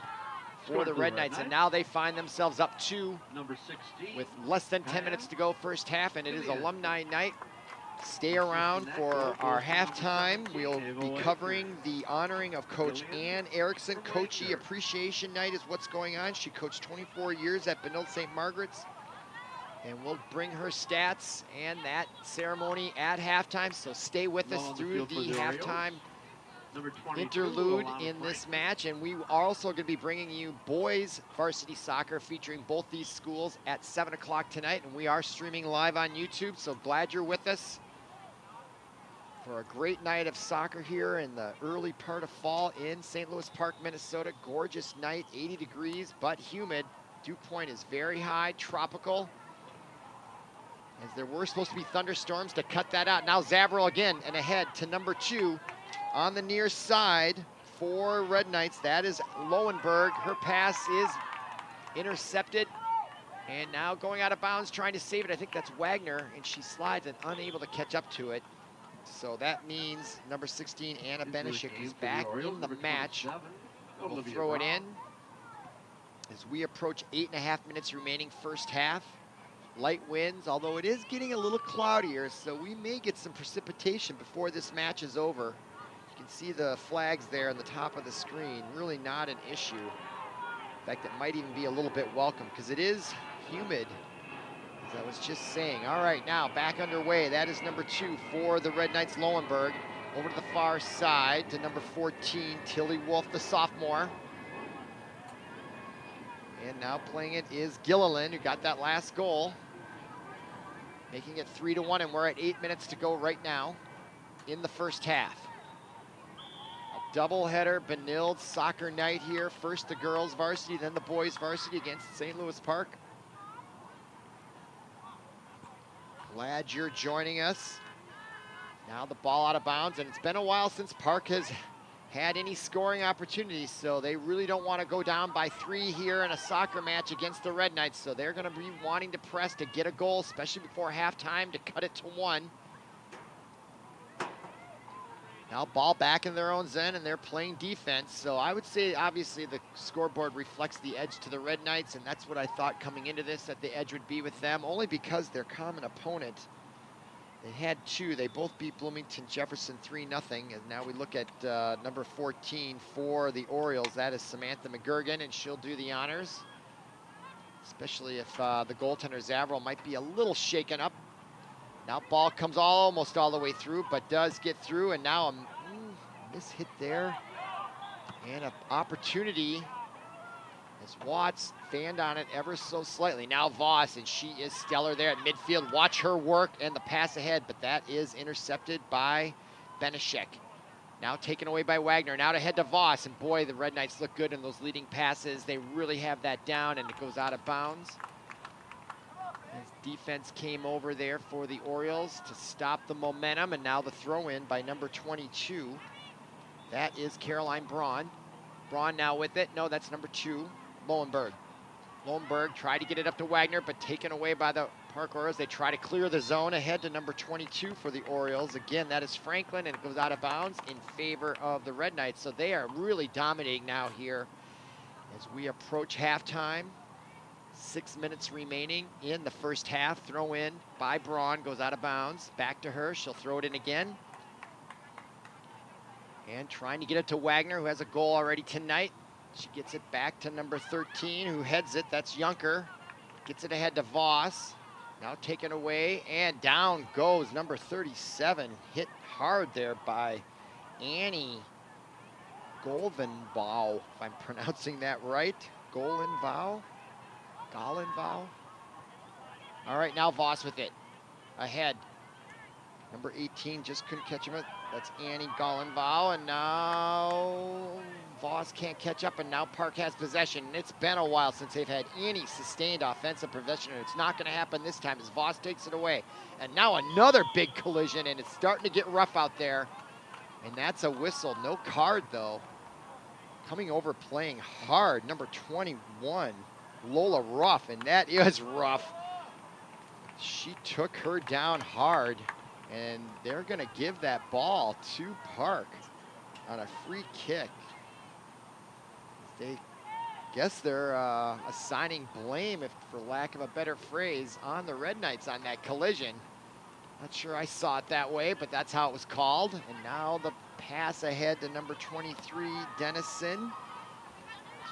S1: for the Red Knights, and now they find themselves up 2
S2: Number 16.
S1: with less than 10 minutes to go first half, and it is alumni night. Stay around for our halftime. We'll be covering the honoring of Coach Ann Erickson. Coachee Appreciation Night is what's going on. She coached 24 years at Benilde St. Margaret's, and we'll bring her stats and that ceremony at halftime, so stay with us through the halftime interlude in this match. And we are also going to be bringing you boys varsity soccer featuring both these schools at 7 o'clock tonight, and we are streaming live on YouTube, so glad you're with us for a great night of soccer here in the early part of fall in St. Louis Park, Minnesota. Gorgeous night, 80 degrees but humid. Dew point is very high, tropical, as there were supposed to be thunderstorms to cut that out. Now Zavril again, and ahead to number 2 on the near side for Red Knights. That is Loewenberg. Her pass is intercepted, and now going out of bounds, trying to save it. I think that's Wagner, and she slides and unable to catch up to it. So that means number 16, Anna Belichick, is back in the match. We'll throw it in as we approach 8.5 minutes remaining first half. Light winds, although it is getting a little cloudier, so we may get some precipitation before this match is over. You can see the flags there on the top of the screen. Really not an issue. In fact, it might even be a little bit welcome because it is humid, as I was just saying. All right, now back underway. That is number 2 for the Red Knights, Loewenberg. Over to the far side to number 14, Tilly Wolf, the sophomore. And now playing it is Gillian, who got that last goal, making it 3-1, and we're at 8 minutes to go right now in the first half. A doubleheader Benilde soccer night here. First the girls varsity, then the boys varsity against St. Louis Park. Glad you're joining us. Now the ball out of bounds, and it's been a while since Park has had any scoring opportunities, so they really don't want to go down by 3 here in a soccer match against the Red Knights, so they're going to be wanting to press to get a goal, especially before halftime, to cut it to 1. Now ball back in their own zone, and they're playing defense, so I would say obviously the scoreboard reflects the edge to the Red Knights, and that's what I thought coming into this, that the edge would be with them, only because their common opponent, they had 2. They both beat Bloomington Jefferson 3-0. And now we look at number 14 for the Orioles. That is Samantha McGurgan, and she'll do the honors, especially if the goaltender Zavril might be a little shaken up. Now ball comes almost all the way through, but does get through, and now a miss hit there, and an opportunity as Watts fanned on it ever so slightly. Now Voss, and she is stellar there at midfield. Watch her work and the pass ahead, but that is intercepted by Belichick. Now taken away by Wagner. Now to head to Voss, and boy, the Red Knights look good in those leading passes. They really have that down, and it goes out of bounds. As defense came over there for the Orioles to stop the momentum, and now the throw-in by number 22. That is Caroline Braun. Braun now with it. No, that's number 2. Loewenberg. Loewenberg tried to get it up to Wagner, but taken away by the Park Orioles. They try to clear the zone ahead to number 22 for the Orioles. Again, that is Franklin, and it goes out of bounds in favor of the Red Knights. So they are really dominating now here as we approach halftime. 6 minutes remaining in the first half. Throw in by Braun, goes out of bounds. Back to her, she'll throw it in again. And trying to get it to Wagner, who has a goal already tonight. She gets it back to number 13, who heads it, that's Junker. Gets it ahead to Voss. Now taken away, and down goes number 37. Hit hard there by Annie Golvenbau, if I'm pronouncing that right. Gollenbau? Gollenbau? All right, now Voss with it. Ahead. Number 18 just couldn't catch him. That's Annie Gollenbau, and now Voss can't catch up, and now Park has possession. And it's been a while since they've had any sustained offensive possession, and it's not going to happen this time as Voss takes it away. And now another big collision, and it's starting to get rough out there. And that's a whistle. No card, though. Coming over playing hard, number 21, Lola Ruff, and that is rough. She took her down hard, and they're going to give that ball to Park on a free kick. They guess they're assigning blame, if for lack of a better phrase, on the Red Knights on that collision. Not sure I saw it that way, but that's how it was called. And now the pass ahead to number 23, Dennison.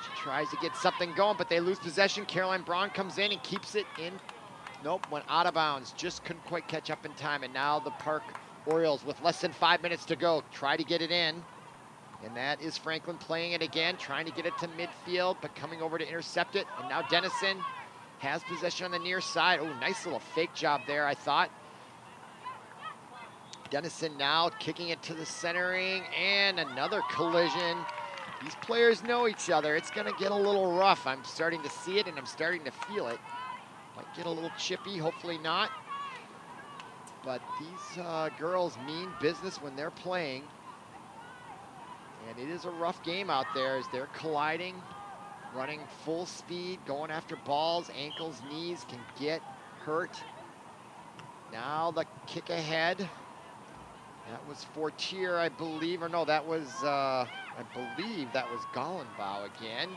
S1: She tries to get something going, but they lose possession. Caroline Braun comes in and keeps it in. Nope, went out of bounds. Just couldn't quite catch up in time. And now the Park Orioles, with less than 5 minutes to go, try to get it in. And that is Franklin playing it again, trying to get it to midfield, but coming over to intercept it. And now Dennison has possession on the near side. Oh, nice little fake job there, I thought. Dennison now kicking it to the centering, and another collision. These players know each other. It's going to get a little rough. I'm starting to see it, and I'm starting to feel it. Might get a little chippy, hopefully not. But these girls mean business when they're playing. And it is a rough game out there as they're colliding, running full speed, going after balls. Ankles, knees can get hurt. Now the kick ahead. That was Fortier, I believe, or no, that was, I believe that was Gollenbau again.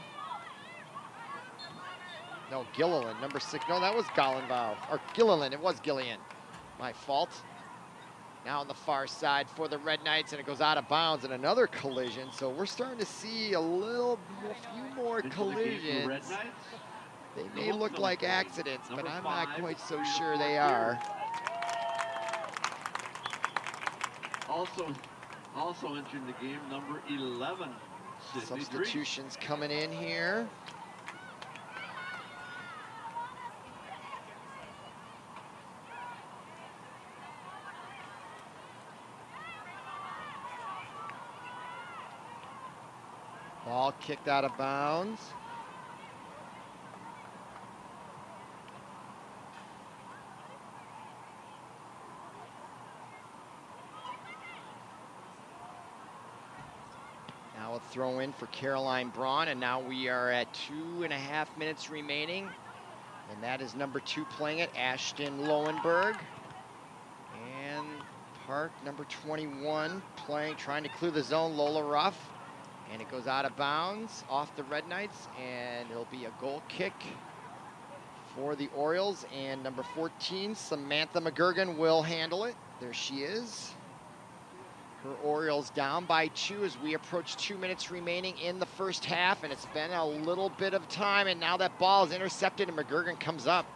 S1: No, Gillian, number 6. No, that was Gollenbau, or Gillian, it was Gillian. My fault. Now on the far side for the Red Knights, and it goes out of bounds, and another collision. So we're starting to see a few more collisions. They may look like accidents, but I'm not quite so sure they are.
S2: Also entering the game, number 11.
S1: Substitutions coming in here. Ball kicked out of bounds. Now a throw in for Caroline Braun, and now we are at 2.5 minutes remaining. And that is number 2 playing it, Ashton Loewenberg. And Park, number 21, trying to clear the zone, Lola Ruff. And it goes out of bounds off the Red Knights, and it'll be a goal kick for the Orioles. And number 14, Samantha McGurgan, will handle it. There she is. Her Orioles down by 2 as we approach 2 minutes remaining in the first half, and it's been a little bit of time, and now that ball is intercepted and McGurgan comes up.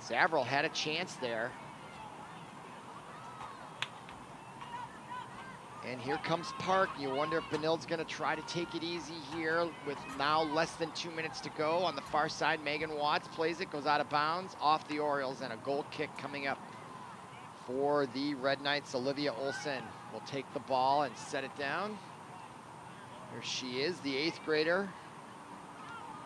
S1: Zavril had a chance there. And here comes Park. You wonder if Benilde's going to try to take it easy here with now less than 2 minutes to go. On the far side, Megan Watts plays it, goes out of bounds, off the Orioles, and a goal kick coming up for the Red Knights. Olivia Olsen will take the ball and set it down. There she is, the 8th grader.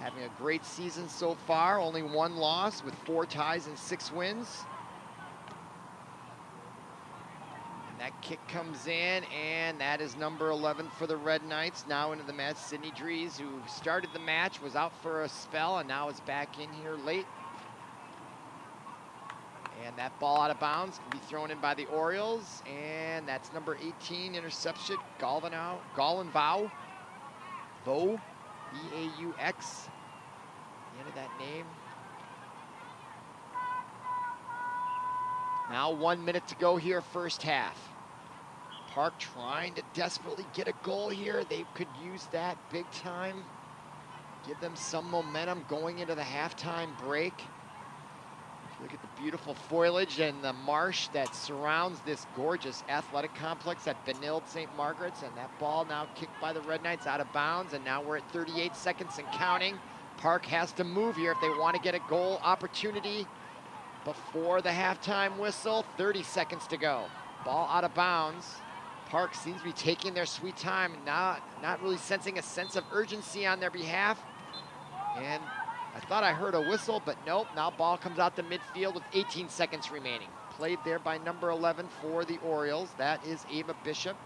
S1: Having a great season so far, only 1 loss with 4 ties and 6 wins. That kick comes in, and that is number 11 for the Red Knights. Now into the match, Sydney Dries, who started the match, was out for a spell, and now is back in here late. And that ball out of bounds can be thrown in by the Orioles, and that's number 18, interception, Gollenbau. B-A-U-X, the end of that name. Now 1 minute to go here, first half. Park trying to desperately get a goal here. They could use that big time. Give them some momentum going into the halftime break. Look at the beautiful foliage and the marsh that surrounds this gorgeous athletic complex at Benilde St. Margaret's, and that ball now kicked by the Red Knights out of bounds, and now we're at 38 seconds and counting. Park has to move here if they want to get a goal opportunity before the halftime whistle. 30 seconds to go. Ball out of bounds. Park seems to be taking their sweet time, not really sensing a sense of urgency on their behalf. And I thought I heard a whistle, but nope. Now ball comes out to midfield with 18 seconds remaining. Played there by number 11 for the Orioles. That is Ava Bishop.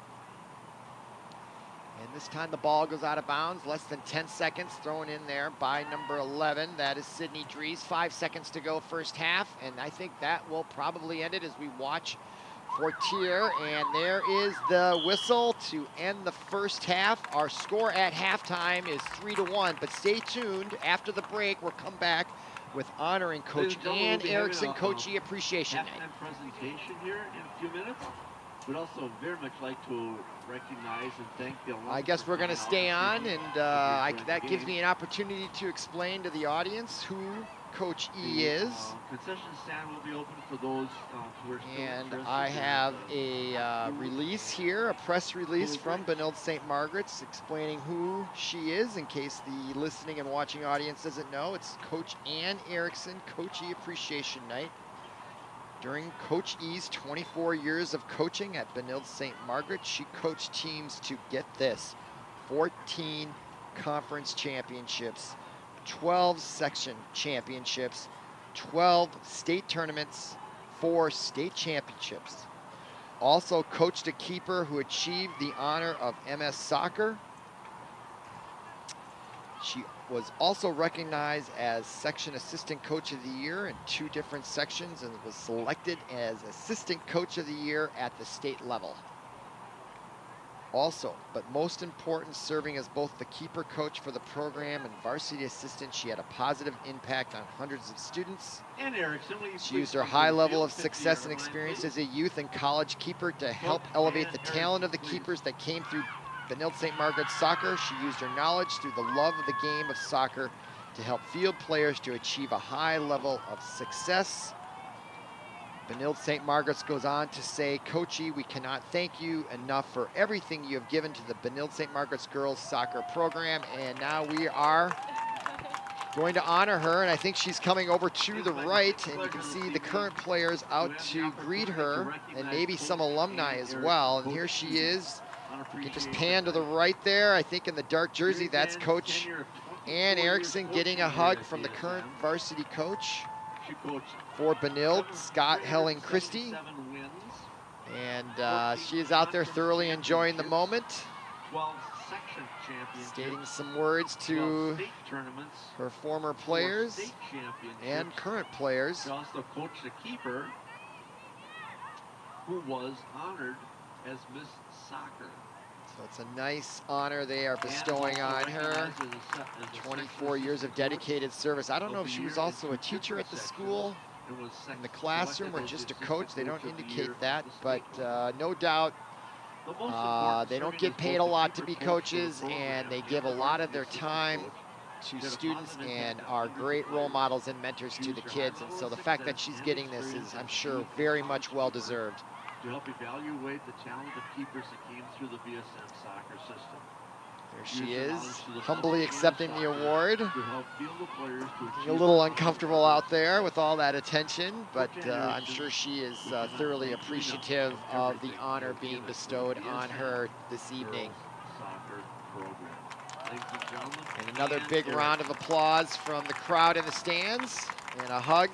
S1: And this time the ball goes out of bounds. Less than 10 seconds thrown in there by number 11. That is Sydney Dries. 5 seconds to go first half. And I think that will probably end it as we watch Fortier, and there is the whistle to end the first half. Our score at halftime is 3-1, but stay tuned. After the break, we'll come back with honoring Coach Ann Erickson Coachee Appreciation Night.
S2: Presentation here in a few minutes. We'd also very much like to recognize and thank the alumni.
S1: I guess we're going to stay on, and that gives me an opportunity to explain to the audience who Coach E is.
S2: Concession stand will be open for those who are still
S1: and
S2: interested.
S1: I have a release here, a press release from Benilde St. Margaret's explaining who she is in case the listening and watching audience doesn't know. It's Coach Ann Erickson Coachee Appreciation Night. During Coach E's 24 years of coaching at Benilde St. Margaret, she coached teams to, get this, 14 conference championships, 12 section championships, 12 state tournaments, 4 state championships. Also coached a keeper who achieved the honor of MS Soccer. She was also recognized as Section Assistant Coach of the Year in 2 different sections and was selected as Assistant Coach of the Year at the state level. Also, but most important, serving as both the keeper coach for the program and varsity assistant, she had a positive impact on hundreds of students.
S2: And Erickson,
S1: she used her high level of success and experience as a youth and college keeper to help elevate the talent of the keepers that came through Benilde St. Margaret's soccer. She used her knowledge through the love of the game of soccer to help field players to achieve a high level of success. Benilde St. Margaret's goes on to say, Coachee, we cannot thank you enough for everything you have given to the Benilde St. Margaret's girls soccer program. And now we are going to honor her, and I think she's coming over to the right, and you can see the current players out to greet her, and maybe some alumni as well. And here she is. You can just pan to the right there. I think in the dark jersey, that's Coach Ann Erickson getting a hug from the current varsity coach for Benilde, Scott Helling Christie. And she is out there thoroughly enjoying the moment, stating some words to her former players and current players.
S2: She also coached a keeper who was honored as Miss Soccer.
S1: So it's a nice honor they are bestowing on her. 24 years of dedicated service. I don't know if she was also a teacher at the school, in the classroom, or just a coach. They don't indicate that, but no doubt they don't get paid a lot to be coaches, and they give a lot of their time to students and are great role models and mentors to the kids. And so the fact that she's getting this is, I'm sure, very much well-deserved.
S2: To help evaluate the talent of keepers that came through the BSN soccer system.
S1: There she is, humbly accepting the award. A little uncomfortable out there with all that attention, but I'm sure she is thoroughly appreciative of the honor being bestowed on her this evening. And another big round of applause from the crowd in the stands, and a hug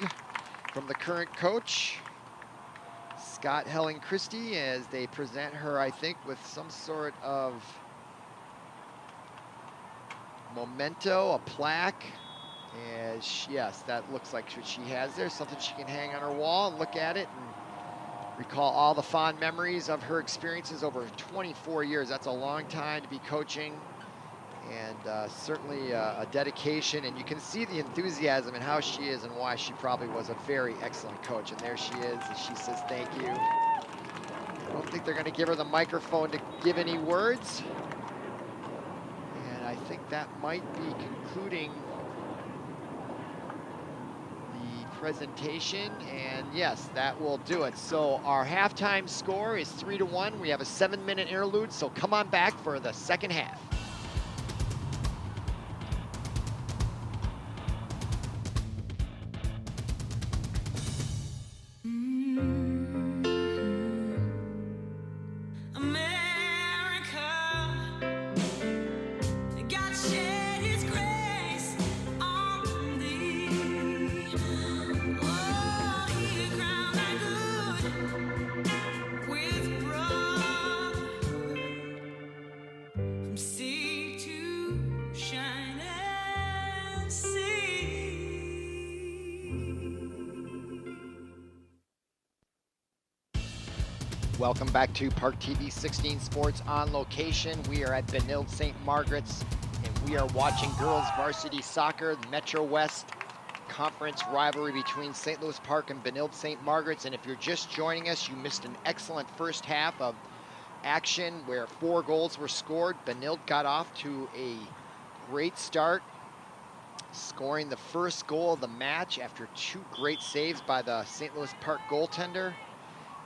S1: from the current coach, Scott Helling Christie, as they present her, I think, with some sort of memento, a plaque. As yes, that looks like what she has there, something she can hang on her wall and look at it and recall all the fond memories of her experiences over 24 years. That's a long time to be coaching, And certainly a dedication, and you can see the enthusiasm and how she is and why she probably was a very excellent coach. And there she is, and she says thank you. I don't think they're going to give her the microphone to give any words. And I think that might be concluding the presentation, and yes, that will do it. So our halftime score is 3-1. We have a 7-minute interlude, so come on back for the second half. Welcome back to Park TV 16 Sports on location. We are at Benilde St. Margaret's, and we are watching girls varsity soccer, the Metro West Conference rivalry between St. Louis Park and Benilde St. Margaret's. And if you're just joining us, you missed an excellent first half of action where 4 goals were scored. Benilde got off to a great start, scoring the first goal of the match after 2 great saves by the St. Louis Park goaltender.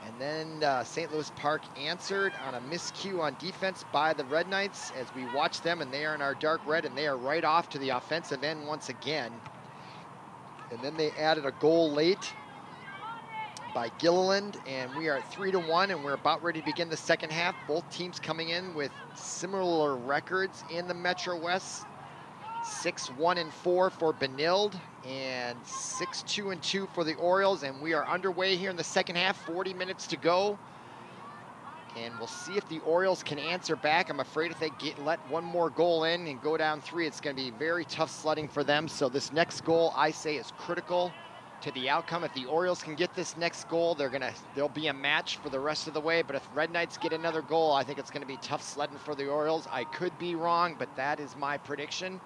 S1: And then St. Louis Park answered on a miscue on defense by the Red Knights as we watch them, and they are in our dark red, and they are right off to the offensive end once again. And then they added a goal late by Gillian, and we are at 3-1, and we're about ready to begin the second half. Both teams coming in with similar records in the Metro West. 6-1-4 for Benilde and 6-2-2 for the Orioles, and we are underway here in the second half. 40 minutes to go, and we'll see if the Orioles can answer back. I'm afraid if they let one more goal in and go down 3, it's going to be very tough sledding for them. So this next goal, I say, is critical to the outcome. If the Orioles can get this next goal, there'll be a match for the rest of the way. But if Red Knights get another goal, I think it's going to be tough sledding for the Orioles. I could be wrong, but that is my prediction.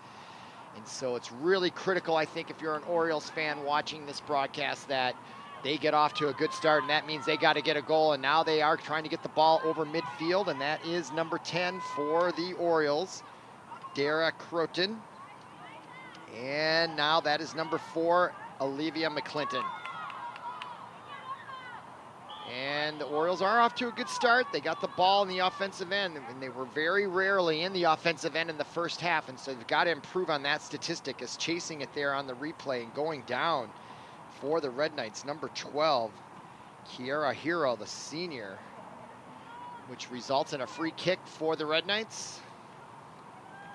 S1: And so it's really critical, I think, if you're an Orioles fan watching this broadcast, that they get off to a good start, and that means they got to get a goal. And now they are trying to get the ball over midfield, and that is number 10 for the Orioles, Dara Croton. And now that is number 4, Olivia McClinton. And the Orioles are off to a good start. They got the ball in the offensive end, and they were very rarely in the offensive end in the first half, and so they've got to improve on that statistic, as chasing it there on the replay and going down for the Red Knights, number 12, Kiara Hero, the senior, which results in a free kick for the Red Knights.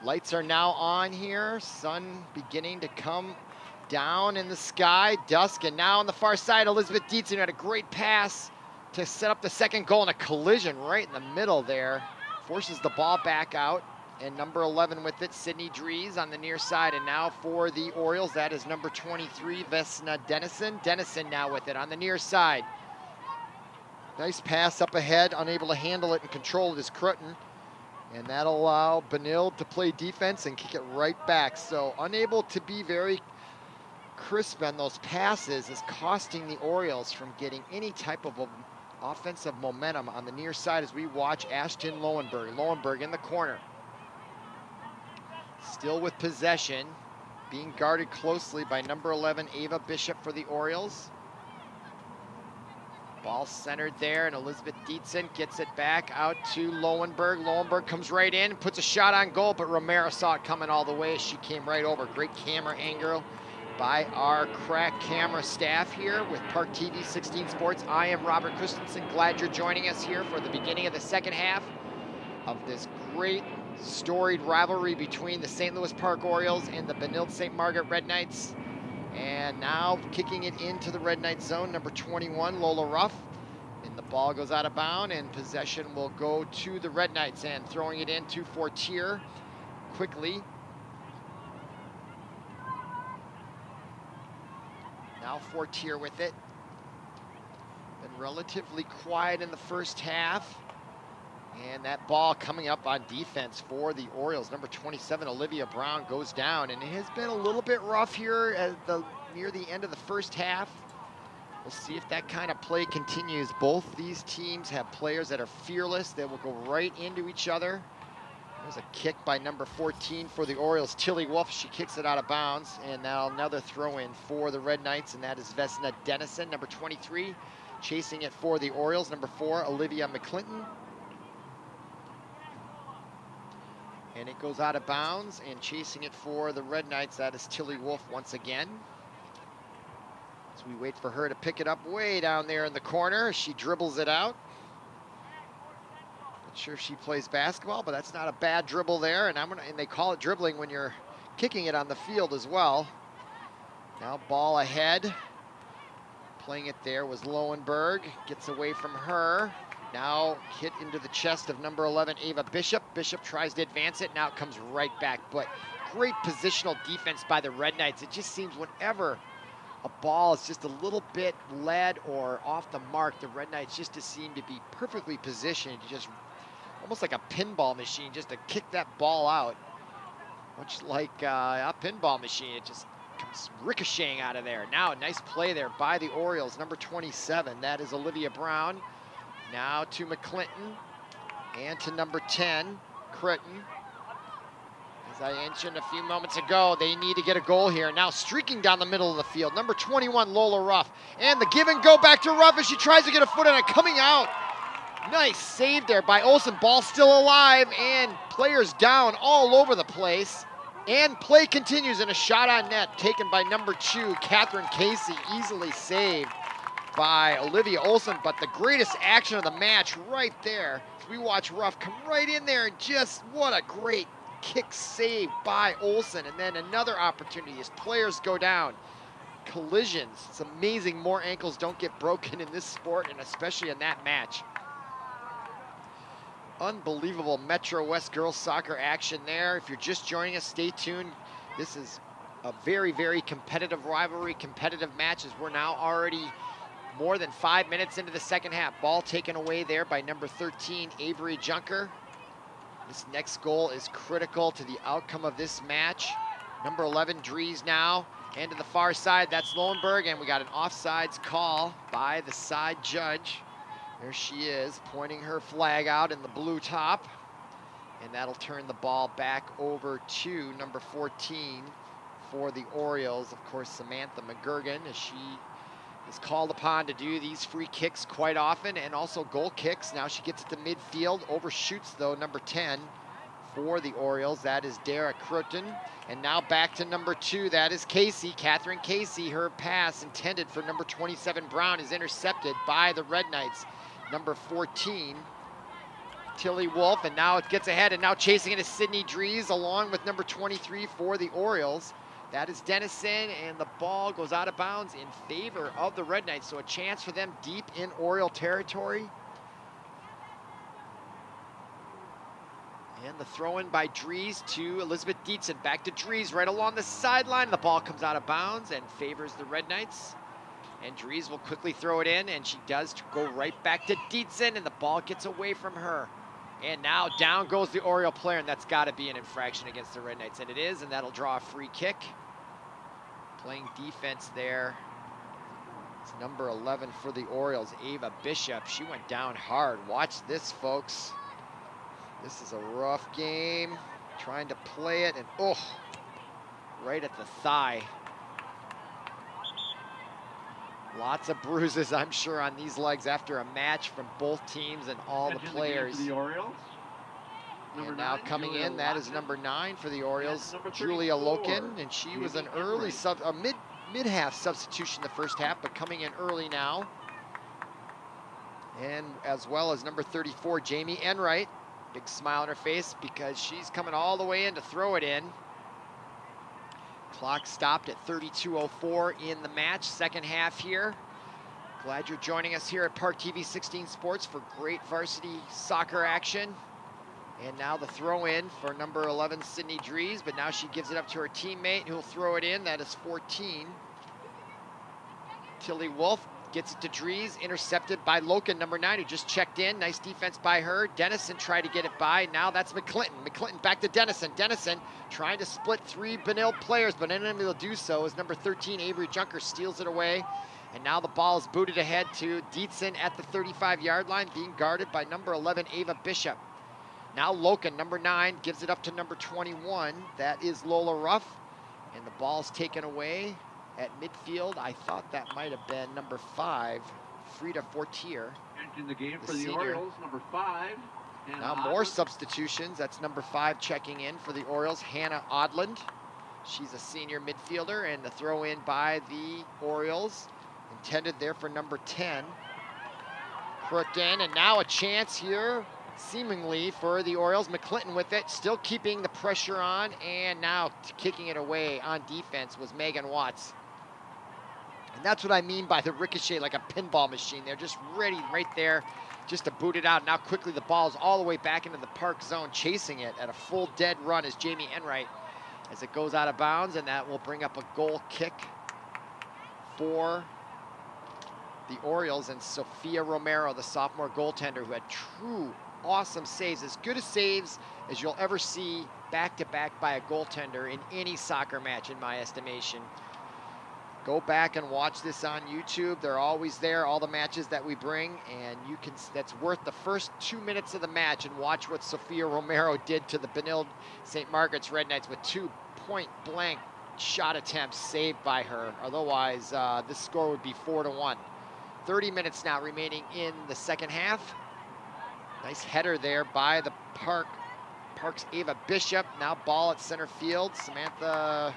S1: Lights are now on here, sun beginning to come down in the sky, dusk, and now on the far side, Elizabeth Dietzen had a great pass to set up the second goal, in a collision right in the middle there. Forces the ball back out, and number 11 with it, Sydney Dries on the near side. And now for the Orioles, that is number 23, Vesna Dennison. Dennison now with it on the near side. Nice pass up ahead, unable to handle it and control it is Croton. And that'll allow Benilde to play defense and kick it right back. So unable to be very crisp on those passes is costing the Orioles from getting any type of offensive momentum on the near side as we watch Ashton Loewenberg. Loewenberg in the corner. Still with possession, being guarded closely by number 11, Ava Bishop for the Orioles. Ball centered there, and Elizabeth Dietzen gets it back out to Loewenberg. Loewenberg comes right in, puts a shot on goal, but Romero saw it coming all the way as she came right over. Great camera angle by our crack camera staff here with Park TV 16 Sports. I am Robert Christensen. Glad you're joining us here for the beginning of the second half of this great storied rivalry between the St. Louis Park Orioles and the Benilde St. Margaret Red Knights. And now kicking it into the Red Knight zone, number 21, Lola Ruff. And the ball goes out of bounds, and possession will go to the Red Knights, and throwing it into Fortier quickly. Now Fortier with it. Been relatively quiet in the first half And that ball coming up on defense for the Orioles. Number 27, Olivia Braun, goes down. And it has been a little bit rough here near the end of the first half. We'll see if that kind of play continues. Both these teams have players that are fearless. They will go right into each other. There's a kick by number 14 for the Orioles, Tilly Wolf. She kicks it out of bounds. And now another throw in for the Red Knights, and that is Vesna Dennison, number 23. Chasing it for the Orioles, number 4, Olivia McClinton. And it goes out of bounds, and chasing it for the Red Knights, that is Tilly Wolf once again. As we wait for her to pick it up way down there in the corner, she dribbles it out. Not sure if she plays basketball, but that's not a bad dribble there. And they call it dribbling when you're kicking it on the field as well. Now ball ahead. Playing it there was Loewenberg. Gets away from her. Now hit into the chest of number 11, Ava Bishop. Bishop tries to advance it. Now it comes right back. But great positional defense by the Red Knights. It just seems whenever a ball is just a little bit led or off the mark, the Red Knights just seem to be perfectly positioned, just almost like a pinball machine, just to kick that ball out. Much like a pinball machine, it just comes ricocheting out of there. Now a nice play there by the Orioles, number 27. That is Olivia Braun. Now to McClinton and to number 10, Critton. As I mentioned a few moments ago, they need to get a goal here. Now streaking down the middle of the field, number 21, Lola Ruff. And the give and go back to Ruff as she tries to get a foot on it, coming out. Nice save there by Olsen. Ball still alive, and players down all over the place. And play continues, in a shot on net taken by number 2, Catherine Casey, easily saved by Olivia Olsen. But the greatest action of the match right there, as we watch Ruff come right in there, and just what a great kick save by Olsen. And then another opportunity as players go down. Collisions. It's amazing more ankles don't get broken in this sport, and especially in that match. Unbelievable Metro West girls soccer action there. If you're just joining us, stay tuned. This is a very, very competitive rivalry, competitive matches. We're now already more than 5 minutes into the second half. Ball taken away there by number 13, Avery Junker. This next goal is critical to the outcome of this match. Number 11, Dries now. And to the far side, that's Loewenberg, and we got an offsides call by the side judge. There she is, pointing her flag out in the blue top. And that'll turn the ball back over to number 14 for the Orioles. Of course, Samantha McGurgan, as she is called upon to do these free kicks quite often, and also goal kicks. Now she gets it to midfield. Overshoots, though, number 10 for the Orioles. That is Dara Crutten. And now back to number 2. That is Casey, Catherine Casey. Her pass intended for number 27, Braun, is intercepted by the Red Knights. Number 14, Tilly Wolf, and now it gets ahead, and now chasing it is Sydney Dries along with number 23 for the Orioles. That is Dennison, and the ball goes out of bounds in favor of the Red Knights, so a chance for them deep in Oriole territory. And the throw-in by Dries to Elizabeth Dietzen. Back to Dries right along the sideline. The ball comes out of bounds and favors the Red Knights. And Dries will quickly throw it in, and she does go right back to Dietzen, and the ball gets away from her. And now down goes the Oriole player, and that's got to be an infraction against the Red Knights, and it is, and that'll draw a free kick. Playing defense there. It's number 11 for the Orioles, Ava Bishop. She went down hard. Watch this, folks. This is a rough game. Trying to play it, and right at the thigh. Lots of bruises, I'm sure, on these legs after a match from both teams and all the players.
S2: The Orioles.
S1: And now coming in, that is number 9 for the Orioles, Julia Loken, and she was an early mid-half substitution the first half, but coming in early now. And as well as number 34, Jamie Enright. Big smile on her face because she's coming all the way in to throw it in. Clock stopped at 32:04 in the match, second half here. Glad you're joining us here at Park TV 16 Sports for great varsity soccer action. And now the throw in for number 11, Sydney Dries, but now she gives it up to her teammate who'll throw it in. That is 14. Tilly Wolf gets it to Dries, intercepted by Loken, number 9, who just checked in. Nice defense by her. Dennison tried to get it by. Now that's McClinton. McClinton back to Dennison. Dennison trying to split 3 Benilde players, but unable to do so as number 13, Avery Junker, steals it away. And now the ball is booted ahead to Dietzen at the 35-yard line, being guarded by number 11, Ava Bishop. Now Loken, number 9, gives it up to number 21. That is Lola Ruff. And the ball's taken away at midfield. I thought that might have been number 5, Frida Fortier.
S2: Entering the game for the Orioles, number 5.
S1: Now more substitutions. That's number 5 checking in for the Orioles, Hannah Odland. She's a senior midfielder, and the throw in by the Orioles. Intended there for number 10. Crooked in, and now a chance here, seemingly for the Orioles. McClinton with it, still keeping the pressure on, and now kicking it away on defense was Megan Watts. And that's what I mean by the ricochet, like a pinball machine. They're just ready right there just to boot it out. Now quickly the ball is all the way back into the Park zone, chasing it at a full dead run is Jamie Enright as it goes out of bounds, and that will bring up a goal kick for the Orioles. And Sophia Romero, the sophomore goaltender, who had true awesome saves, as good as saves as you'll ever see back-to-back by a goaltender in any soccer match, in my estimation. Go back and watch this on YouTube. They're always there, all the matches that we bring, and you can, that's worth the first 2 minutes of the match, and watch what Sophia Romero did to the Benilde St. Margaret's Rednecks with 2 point-blank shot attempts saved by her. Otherwise, this score would be 4-1. 30 minutes now remaining in the second half. Nice header there by the Park's Ava Bishop. Now ball at center field. Samantha,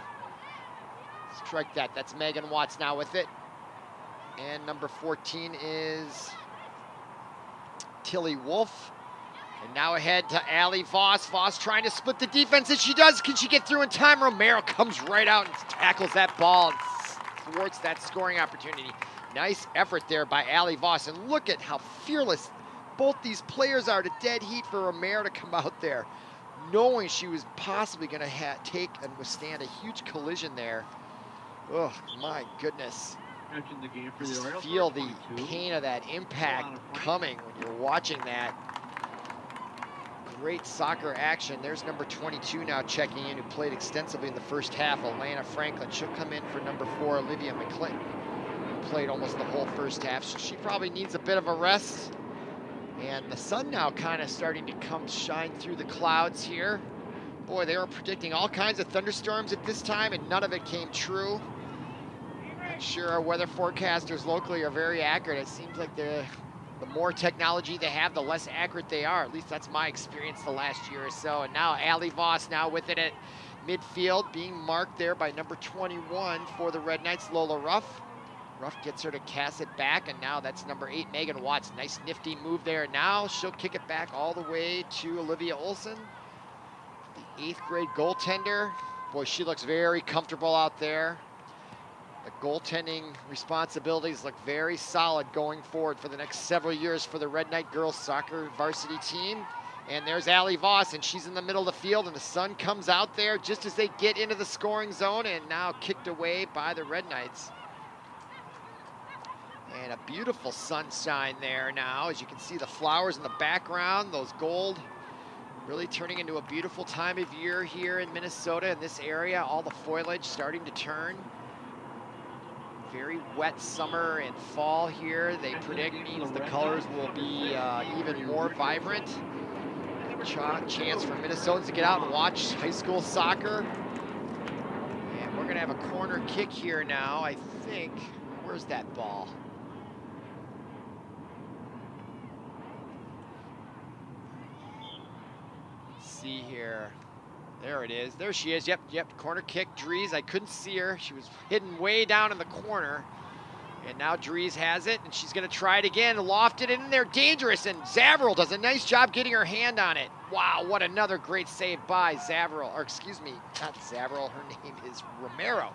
S1: strike that. That's Megan Watts now with it. And number 14 is Tilly Wolf. And now ahead to Allie Voss. Voss trying to split the defense, and she does. Can she get through in time? Romero comes right out and tackles that ball and thwarts that scoring opportunity. Nice effort there by Allie Voss. And look at how fearless both these players are to dead heat for Romero to come out there, knowing she was possibly going to take and withstand a huge collision there. Oh, my goodness.
S2: The game for the Orioles,
S1: feel the pain of that impact coming when you're watching that. Great soccer action. There's number 22 now checking in, who played extensively in the first half, Elana Franklin. She'll come in for number 4, Olivia McClinton, who played almost the whole first half. So she probably needs a bit of a rest. And the sun now kind of starting to shine through the clouds here. Boy, they were predicting all kinds of thunderstorms at this time, and none of it came true. I'm sure our weather forecasters locally are very accurate. It seems like the more technology they have, the less accurate they are. At least that's my experience the last year or so. And now Allie Voss now with it at midfield, being marked there by number 21 for the Red Knights, Lola Ruff. Ruff gets her to cast it back, and now that's number 8, Megan Watts. Nice nifty move there. Now she'll kick it back all the way to Olivia Olson, the 8th grade goaltender. Boy, she looks very comfortable out there. The goaltending responsibilities look very solid going forward for the next several years for the Red Knight girls soccer varsity team. And there's Allie Voss, and she's in the middle of the field, and the sun comes out there just as they get into the scoring zone, and now kicked away by the Red Knights. And a beautiful sunshine there now, as you can see the flowers in the background, those gold, really turning into a beautiful time of year here in Minnesota, in this area. All the foliage starting to turn. Very wet summer and fall here. They predict means the colors will be even more vibrant. Chance for Minnesotans to get out and watch high school soccer. And we're gonna have a corner kick here now, I think. Where's that ball? See here. There it is. There she is. Yep. Corner kick. Dries. I couldn't see her. She was hidden way down in the corner. And now Dries has it, and she's going to try it again. Lofted it in there. Dangerous. And Zavril does a nice job getting her hand on it. Wow, what another great save by Zavril. Or excuse me, not Zavril. Her name is Romero.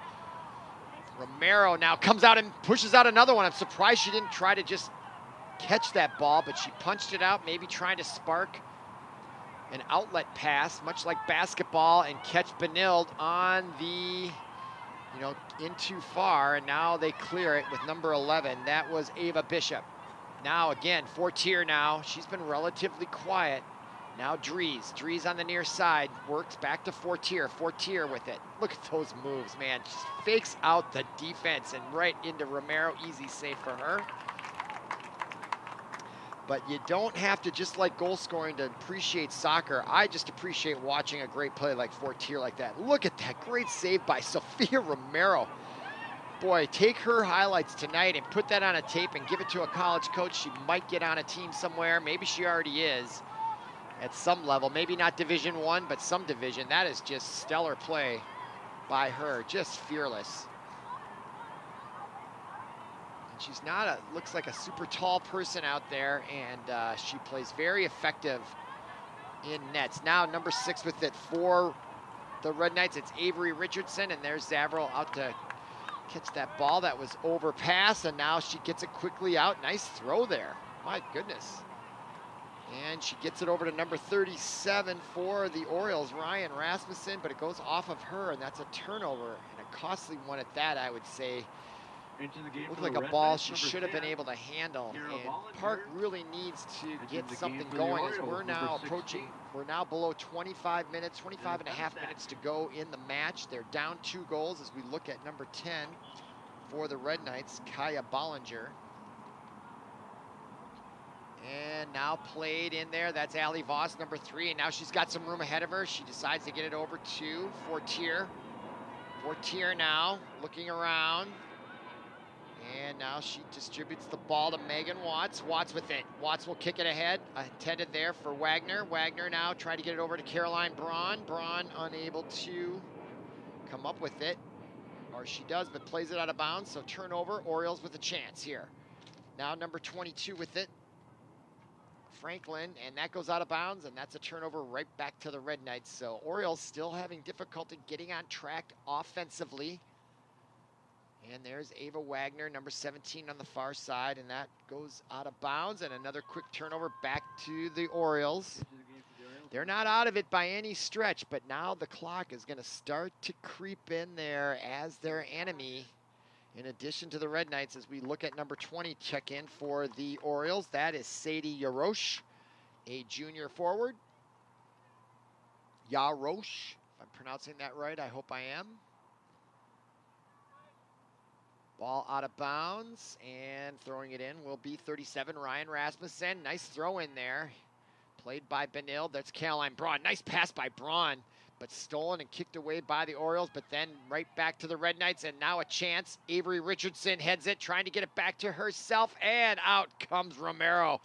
S1: Romero now comes out and pushes out another one. I'm surprised she didn't try to just catch that ball, but she punched it out, maybe trying to spark an outlet pass, much like basketball, and catch Benilde on the you know, in too far, and now they clear it with number 11. That was Ava Bishop. Now again, Fortier now. She's been relatively quiet. Now Dries on the near side, works back to Fortier with it. Look at those moves, man. Just fakes out the defense and right into Romero, easy save for her. But you don't have to just like goal scoring to appreciate soccer. I just appreciate watching a great play like Fortier like that. Look at that great save by Sophia Romero. Boy, take her highlights tonight and put that on a tape and give it to a college coach. She might get on a team somewhere. Maybe she already is at some level. Maybe not Division I, but some division. That is just stellar play by her. Just fearless. And she's not looks like a super tall person out there, and she plays very effective in nets. Now number 6 with it for the Red Knights. It's Avery Richardson, and there's Zavril out to catch that ball that was overpass, and now she gets it quickly out. Nice throw there. My goodness. And she gets it over to number 37 for the Orioles, Ryan Rasmussen, but it goes off of her, and that's a turnover, and a costly one at that, I would say. Looked like a ball she should have been able to handle, and Park really needs to get something going as we're now approaching, we're now below 25 and a half minutes to go in the match. They're down 2 goals as we look at number 10 for the Red Knights, Kaya Ballinger. And now played in there, that's Ali Voss, number 3, and now she's got some room ahead of her. She decides to get it over to Fortier. Fortier now looking around. And now she distributes the ball to Megan Watts. Watts with it. Watts will kick it ahead. Intended there for Wagner. Wagner now trying to get it over to Caroline Braun. Braun unable to come up with it. Or she does, but plays it out of bounds. So turnover. Orioles with a chance here. Now number 22 with it. Franklin, and that goes out of bounds, and that's a turnover right back to the Red Knights. So Orioles still having difficulty getting on track offensively. And there's Ava Wagner, number 17 on the far side, and that goes out of bounds, and another quick turnover back to the Orioles. They're not out of it by any stretch, but now the clock is going to start to creep in there as their enemy. In addition to the Red Knights, as we look at number 20 check in for the Orioles, that is Sadie Yarosh, a junior forward. Yarosh, if I'm pronouncing that right, I hope I am. Ball out of bounds, and throwing it in will be 37, Ryan Rasmussen. Nice throw in there. Played by Benilde. That's Caroline Braun. Nice pass by Braun, but stolen and kicked away by the Orioles, but then right back to the Red Knights, and now a chance. Avery Richardson heads it, trying to get it back to herself, and out comes Romero.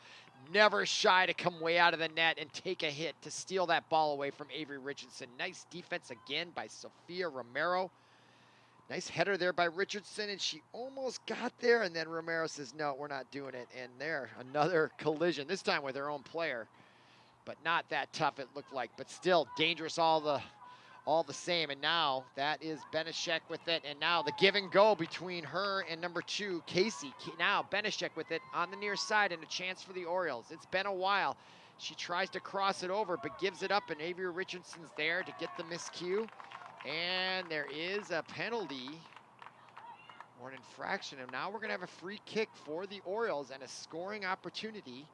S1: Never shy to come way out of the net and take a hit to steal that ball away from Avery Richardson. Nice defense again by Sophia Romero. Nice header there by Richardson, and she almost got there, and then Romero says, no, we're not doing it. And there, another collision, this time with her own player. But not that tough, it looked like, but still dangerous all the same. And now that is Belichick with it, and now the give and go between her and number 2, Casey. Now Belichick with it on the near side, and a chance for the Orioles. It's been a while. She tries to cross it over, but gives it up, and Avery Richardson's there to get the miscue. And there is a penalty or an infraction, and now we're going to have a free kick for the Orioles and a scoring opportunity.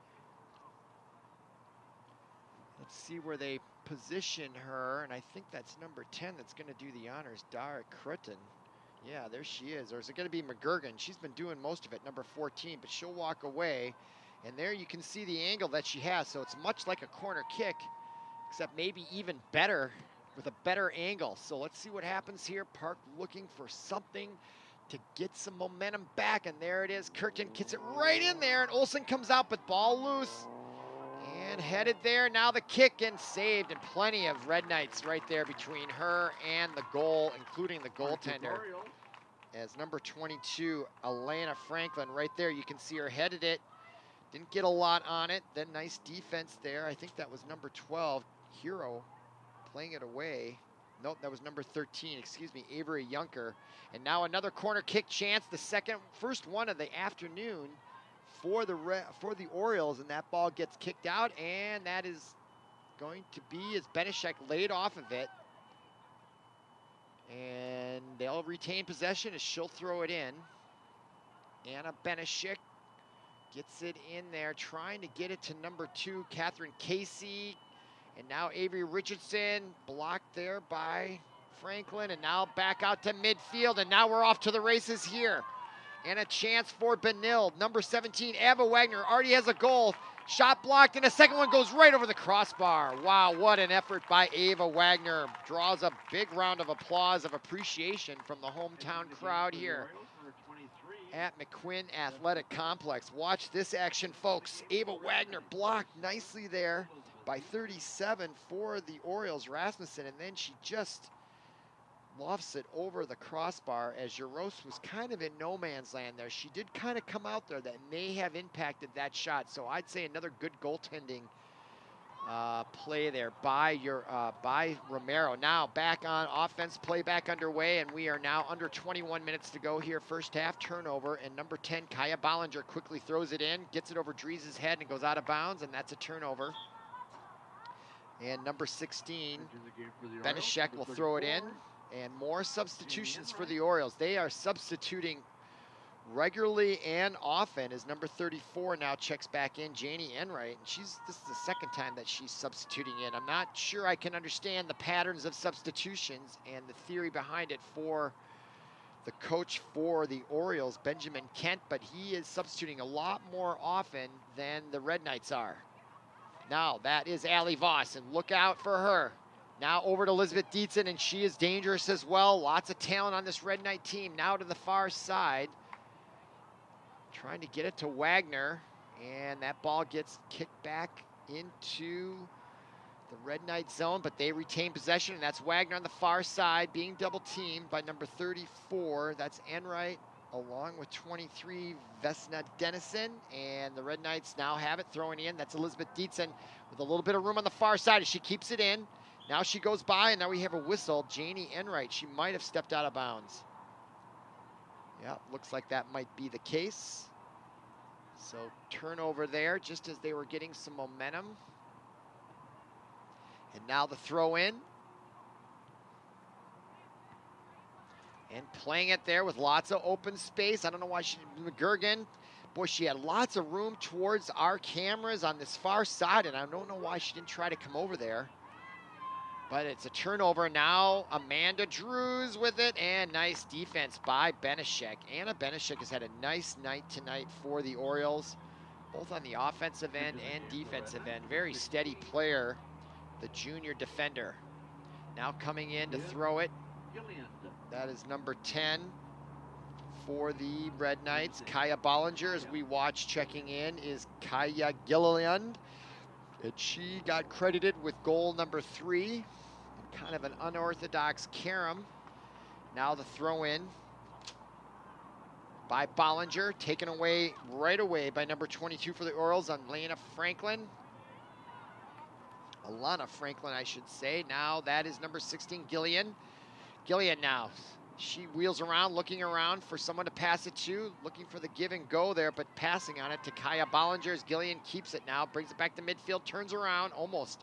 S1: Let's see where they position her, and I think that's number 10 that's going to do the honors, Dara Crutten. Yeah, there she is. Or is it going to be McGurgan? She's been doing most of it, number 14, but she'll walk away. And there you can see the angle that she has, so it's much like a corner kick, except maybe even better, with a better angle. So let's see what happens here. Park looking for something to get some momentum back, and there it is. Curtin gets it right in there, and Olsen comes out, but ball loose. And headed there, now the kick, and saved, and plenty of Red Knights right there between her and the goal, including the goaltender. As number 22, Elana Franklin, right there, you can see her headed it. Didn't get a lot on it. Then nice defense there. I think that was number 12, Hero, playing it away. Nope, that was number 13, excuse me, Avery Junker. And now another corner kick chance, the first one of the afternoon for the Orioles, and that ball gets kicked out, and that is going to be as Belichick laid off of it. And they'll retain possession as she'll throw it in. Anna Benishik gets it in there, trying to get it to number 2, Catherine Casey. And now Avery Richardson, blocked there by Franklin, and now back out to midfield, and now we're off to the races here. And a chance for Benilde. Number 17, Ava Wagner, already has a goal. Shot blocked, and a second one goes right over the crossbar. Wow, what an effort by Ava Wagner. Draws a big round of applause of appreciation from the hometown crowd here at McQuinn Athletic Complex. Watch this action, folks. Ava Wagner blocked nicely there by 37 for the Orioles, Rasmussen, and then she just lofts it over the crossbar as Jaros was kind of in no man's land there. She did kind of come out there that may have impacted that shot, so I'd say another good goaltending play there by Romero. Now back on offense, play back underway, and we are now under 21 minutes to go here, first half. Turnover, and number 10, Kaya Ballinger, quickly throws it in, gets it over Dries' head, and goes out of bounds, and that's a turnover. And number 16, Benishek will throw it in. And more substitutions for the Orioles. They are substituting regularly and often as number 34 now checks back in, Janie Enright. And this is the second time that she's substituting in. I'm not sure I can understand the patterns of substitutions and the theory behind it for the coach for the Orioles, Benjamin Kent, but he is substituting a lot more often than the Red Knights are. Now that is Allie Voss, and look out for her. Now over to Elizabeth Dietzen, and she is dangerous as well. Lots of talent on this Red Knight team. Now to the far side. Trying to get it to Wagner, and that ball gets kicked back into the Red Knight zone, but they retain possession, and that's Wagner on the far side being double teamed by number 34. That's Enright along with 23, Vesna Dennison, and the Red Knights now have it throwing in. That's Elizabeth Dietzen with a little bit of room on the far side as she keeps it in. Now she goes by, and now we have a whistle. Janie Enright, she might have stepped out of bounds. Yeah, looks like that might be the case. So turnover there just as they were getting some momentum. And now the throw in. And playing it there with lots of open space. I don't know why McGurgan, boy, she had lots of room towards our cameras on this far side, and I don't know why she didn't try to come over there. But it's a turnover now. Amanda Drews with it, and nice defense by Benishek. Anna Benishek has had a nice night tonight for the Orioles, both on the offensive end and defensive end. Very steady player, the junior defender. Now coming in to throw it. That is number 10 for the Red Knights. Kaya Bollinger, as we watch checking in, is Kaya Gillian. And she got credited with goal number 3. Kind of an unorthodox carom. Now the throw in by Bollinger, taken away right away by number 22 for the Orioles on Elana Franklin. Elana Franklin, I should say. Now that is number 16, Gillian. Gillian now. She wheels around, looking around for someone to pass it to, looking for the give and go there, but passing on it to Kaya Bollinger as Gillian keeps it now, brings it back to midfield, turns around, almost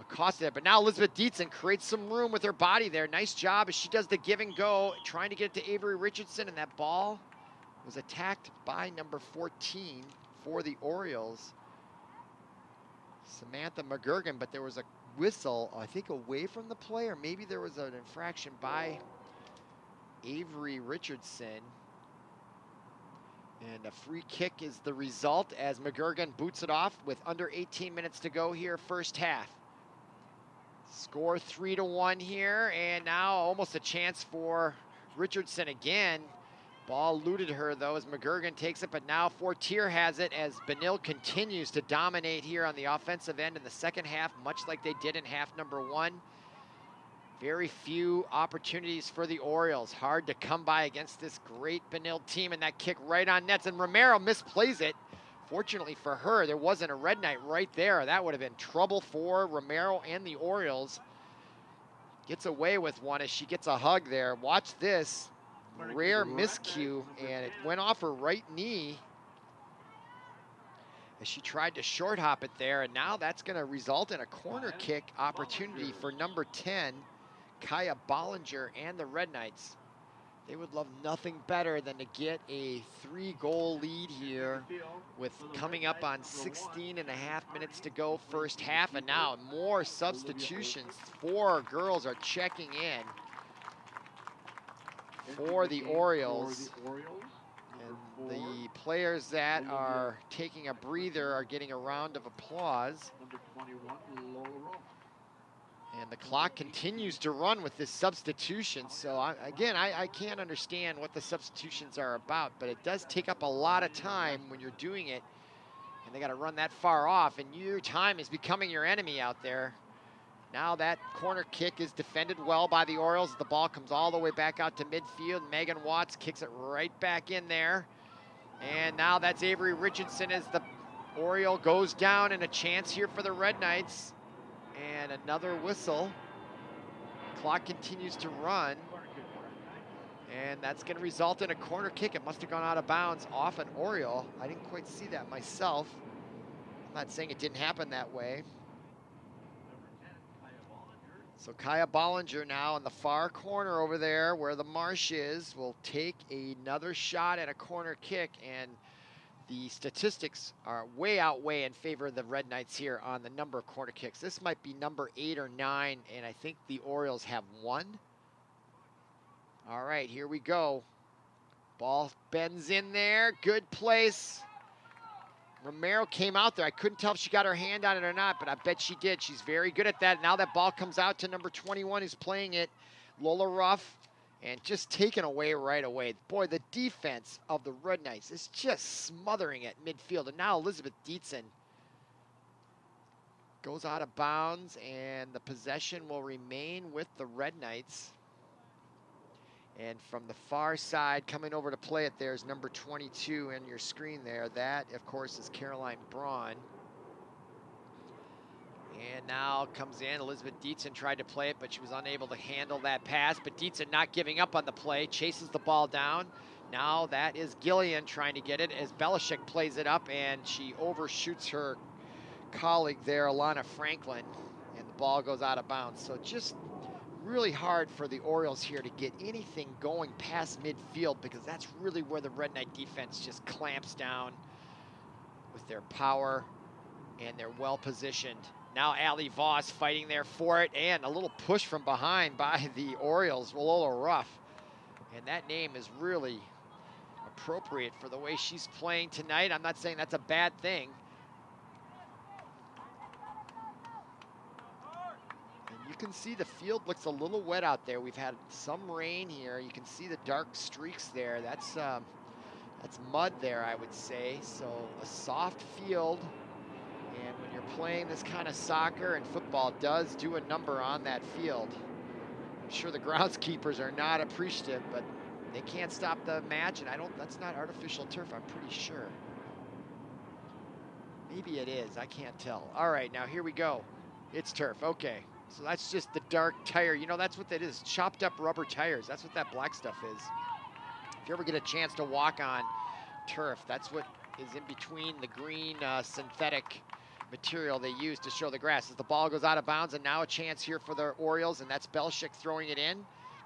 S1: accosted it. But now Elizabeth Dietzen creates some room with her body there. Nice job as she does the give and go, trying to get it to Avery Richardson, and that ball was attacked by number 14 for the Orioles, Samantha McGurgan, but there was a whistle, I think, away from the play, or maybe there was an infraction by Avery Richardson. And a free kick is the result as McGurgan boots it off with under 18 minutes to go here, first half. Score 3-1 here, and now almost a chance for Richardson again. Ball eluded her though as McGurgan takes it, but now Fortier has it as Benilde continues to dominate here on the offensive end in the second half, much like they did in half number 1. Very few opportunities for the Orioles. Hard to come by against this great Benilde team, and that kick right on nets, and Romero misplays it. Fortunately for her, there wasn't a Red Knight right there. That would have been trouble for Romero and the Orioles. Gets away with one as she gets a hug there. Watch this. Rare miscue, and it went off her right knee as she tried to short hop it there, and now that's going to result in a corner kick opportunity for number 10, Kaya Bollinger and the Red Knights, they would love nothing better than to get a 3-goal lead here with coming up on 16 and a half minutes to go first half, and now more substitutions. 4 girls are checking in for the Orioles. And the players that are taking a breather are getting a round of applause.
S2: Number 21, Lola.
S1: And the clock continues to run with this substitution. So I can't understand what the substitutions are about, but it does take up a lot of time when you're doing it. And they got to run that far off, and your time is becoming your enemy out there. Now that corner kick is defended well by the Orioles. The ball comes all the way back out to midfield. Megan Watts kicks it right back in there. And now that's Avery Richardson as the Oriole goes down, and a chance here for the Red Knights. And another whistle. Clock continues to run. And that's going to result in a corner kick. It must have gone out of bounds off an Oriole. I didn't quite see that myself. I'm not saying it didn't happen that way. So Kaya Bollinger now in the far corner over there where the marsh is will take another shot at a corner kick, and the statistics are outweigh in favor of the Red Knights here on the number of corner kicks. This might be number 8 or 9, and I think the Orioles have 1. All right, here we go. Ball bends in there, good place. Romero came out there. I couldn't tell if she got her hand on it or not, but I bet she did. She's very good at that. Now that ball comes out to number 21 who's playing it, Lola Ruff, and just taken away right away. Boy, the defense of the Red Knights is just smothering at midfield. And now Elizabeth Dietzen goes out of bounds, and the possession will remain with the Red Knights. And from the far side, coming over to play it, there's number 22 in your screen there. That, of course, is Caroline Braun. And now comes in, Elizabeth Dietzen tried to play it, but she was unable to handle that pass. But Dietzen not giving up on the play, chases the ball down. Now that is Gillian trying to get it as Belichick plays it up, and she overshoots her colleague there, Elana Franklin, and the ball goes out of bounds. So just really hard for the Orioles here to get anything going past midfield, because that's really where the Red Knight defense just clamps down with their power, and they're well positioned. Now Allie Voss fighting there for it, and a little push from behind by the Orioles, Lola Ruff. And that name is really appropriate for the way she's playing tonight. I'm not saying that's a bad thing. You can see the field looks a little wet out there. We've had some rain here. You can see the dark streaks there. That's mud there, I would say. So a soft field, and when you're playing this kind of soccer, and football does do a number on that field. I'm sure the groundskeepers are not appreciative, but they can't stop the match, and that's not artificial turf, I'm pretty sure. Maybe it is, I can't tell. All right, now here we go. It's turf, okay. So that's just the dark tire. You know, that's what that is, chopped up rubber tires. That's what that black stuff is. If you ever get a chance to walk on turf, that's what is in between the green synthetic material they use to show the grass. As the ball goes out of bounds, and now a chance here for the Orioles, and that's Belichick throwing it in,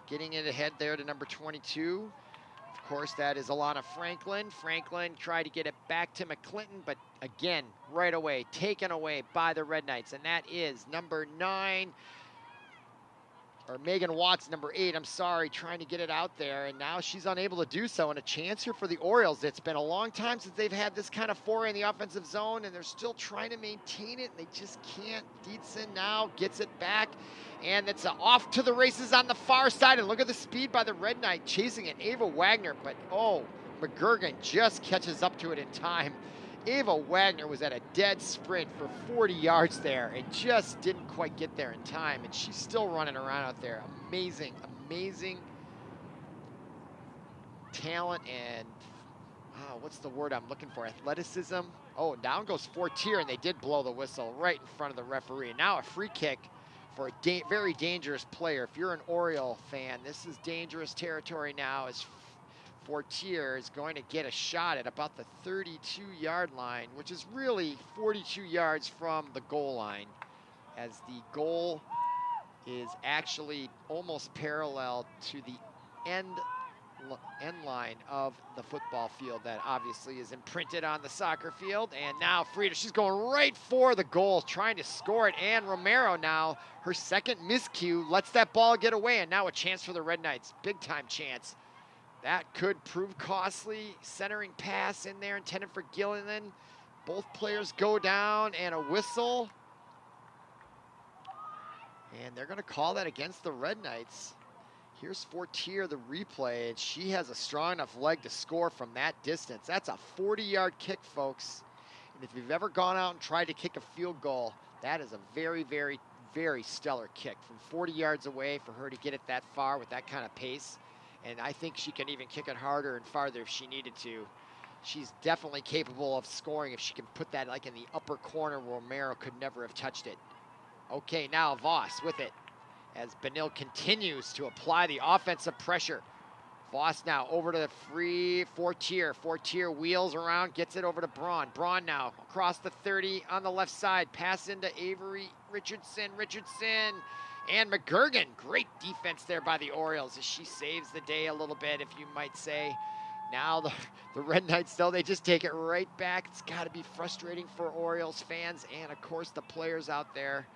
S1: getting it ahead there to number 22. Of course, that is Elana Franklin. Franklin tried to get it back to McClinton, but again, right away, taken away by the Red Knights. And that is number 9, or Megan Watts, number 8, I'm sorry, trying to get it out there. And now she's unable to do so. And a chance here for the Orioles. It's been a long time since they've had this kind of foray in the offensive zone, and they're still trying to maintain it, and they just can't. Dietzen now gets it back. And it's off to the races on the far side. And look at the speed by the Red Knight chasing it. Ava Wagner, but oh, McGurgan just catches up to it in time. Ava Wagner was at a dead sprint for 40 yards there and just didn't quite get there in time. And she's still running around out there. Amazing, amazing talent and, what's the word I'm looking for? Athleticism. Oh, down goes Fortier, and they did blow the whistle right in front of the referee. Now a free kick for a very dangerous player. If you're an Oriole fan, this is dangerous territory now, as Fortier is going to get a shot at about the 32-yard line, which is really 42 yards from the goal line, as the goal is actually almost parallel to the end line of the football field that obviously is imprinted on the soccer field. And now Frida, she's going right for the goal, trying to score it. And Romero now, her second miscue, lets that ball get away. And now a chance for the Red Knights, big time chance. That could prove costly. Centering pass in there intended for Gillian. Both players go down and a whistle. And they're going to call that against the Red Knights. Here's Fortier, the replay, and she has a strong enough leg to score from that distance. That's a 40-yard kick, folks. And if you've ever gone out and tried to kick a field goal, that is a very, very, very stellar kick. From 40 yards away, for her to get it that far with that kind of pace. And I think she can even kick it harder and farther if she needed to. She's definitely capable of scoring if she can put that like in the upper corner where Marrow could never have touched it. Okay, now Voss with it as Benilde continues to apply the offensive pressure. Voss now over to the free Fortier. Fortier wheels around, gets it over to Braun. Braun now across the 30 on the left side. Pass into Avery, Richardson, and McGurgan. Great defense there by the Orioles as she saves the day a little bit, if you might say. Now the Red Knights, though, they just take it right back. It's got to be frustrating for Orioles fans and, of course, the players out there.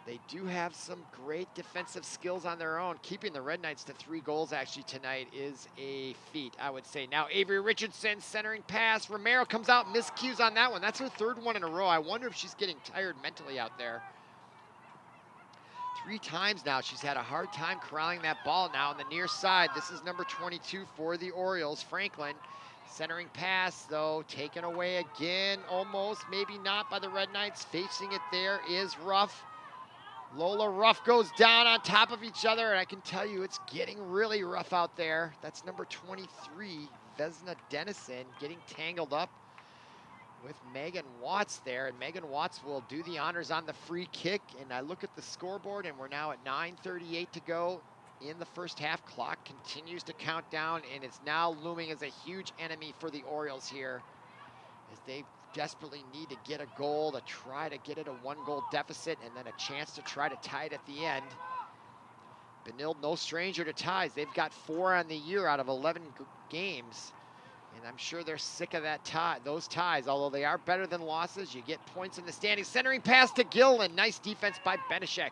S1: They do have some great defensive skills on their own. Keeping the Red Knights to 3 goals actually tonight is a feat, I would say. Now Avery Richardson centering pass. Romero comes out, miscues on that one. That's her 3rd one in a row. I wonder if she's getting tired mentally out there. 3 times now she's had a hard time corralling that ball now on the near side. This is number 22 for the Orioles, Franklin. Centering pass, though, taken away again, almost, maybe not by the Red Knights. Facing it there is Ruff. Lola Ruff goes down on top of each other, and I can tell you it's getting really rough out there. That's number 23, Vesna Dennison, getting tangled up with Megan Watts there, and Megan Watts will do the honors on the free kick. And I look at the scoreboard, and we're now at 9:38 to go in the first half. Clock continues to count down, and it's now looming as a huge enemy for the Orioles here, as they desperately need to get a goal to try to get it a 1-goal deficit, and then a chance to try to tie it at the end. Benilde, no stranger to ties. They've got 4 on the year out of 11 games, and I'm sure they're sick of that those ties. Although they are better than losses, you get points in the standings. Centering pass to Gillen. Nice defense by Belichick.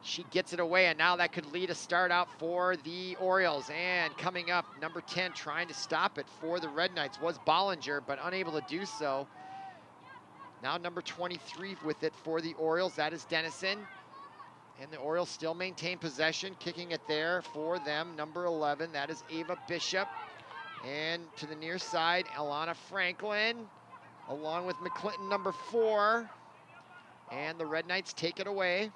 S1: She gets it away, and now that could lead a start out for the Orioles. And coming up, number 10 trying to stop it for the Red Knights was Bollinger, but unable to do so. Now number 23 with it for the Orioles, that is Dennison. And the Orioles still maintain possession, kicking it there for them. Number 11, that is Ava Bishop. And to the near side, Elana Franklin, along with McClinton, number 4. And the Red Knights take it away.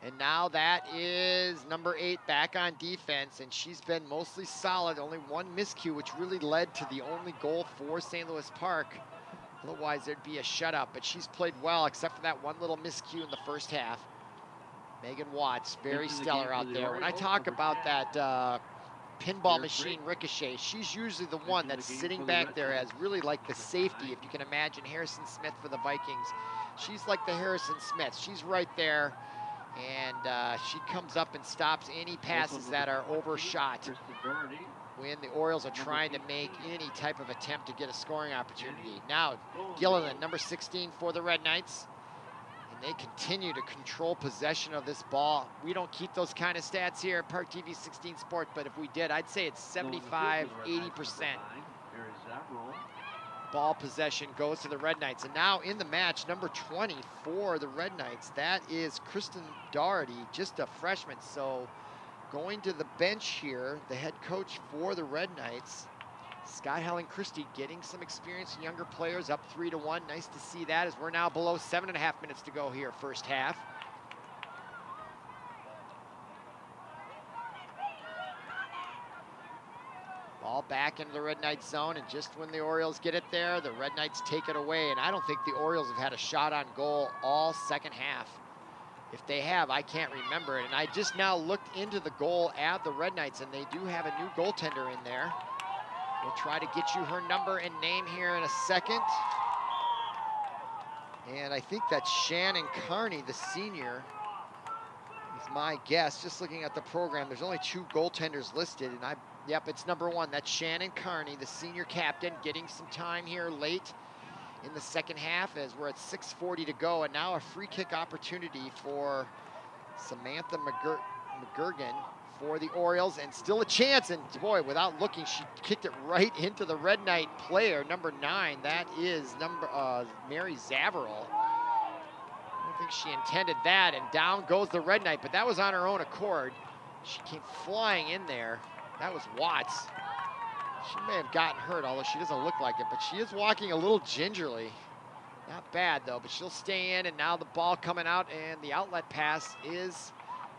S1: And now that is number 8 back on defense, and she's been mostly solid. Only 1 miscue, which really led to the only goal for St. Louis Park. Otherwise, there'd be a shutout, but she's played well, except for that 1 little miscue in the first half. Megan Watts, very stellar out there. When I talk about that pinball machine Ricochet, she's usually the one that's sitting back there as really like the safety, if you can imagine Harrison Smith for the Vikings. She's like the Harrison Smith. She's right there. And she comes up and stops any passes that are overshot when the Orioles are trying to make any type of attempt to get a scoring opportunity. Now, Gillian, number 16 for the Red Knights. And they continue to control possession of this ball. We don't keep those kind of stats here at Park TV 16 Sports, but if we did, I'd say it's 75, 80%. Ball possession goes to the Red Knights. And now in the match, number 20 for the Red Knights, that is Kristen Doherty, just a freshman. So going to the bench here, the head coach for the Red Knights, Scott Helen Christie, getting some experience in younger players, up 3-1. Nice to see that, as we're now below 7.5 minutes to go here, first half. Ball back into the Red Knights zone, and just when the Orioles get it there, the Red Knights take it away. And I don't think the Orioles have had a shot on goal all second half. If they have, I can't remember it. And I just now looked into the goal at the Red Knights, and they do have a new goaltender in there. We'll try to get you her number and name here in a second. And I think that's Shannon Carney, the senior, is my guess. Just looking at the program, there's only 2 goaltenders listed, and yep, it's number 1. That's Shannon Carney, the senior captain, getting some time here late in the second half as we're at 6:40 to go, and now a free kick opportunity for Samantha McGurgan for the Orioles, and still a chance, and boy, without looking, she kicked it right into the Red Knight player, number 9. That is Mary Zavarel. I don't think she intended that, and down goes the Red Knight, but that was on her own accord. She came flying in there. That was Watts. She may have gotten hurt, although she doesn't look like it, but she is walking a little gingerly. Not bad, though, but she'll stay in, and now the ball coming out, and the outlet pass is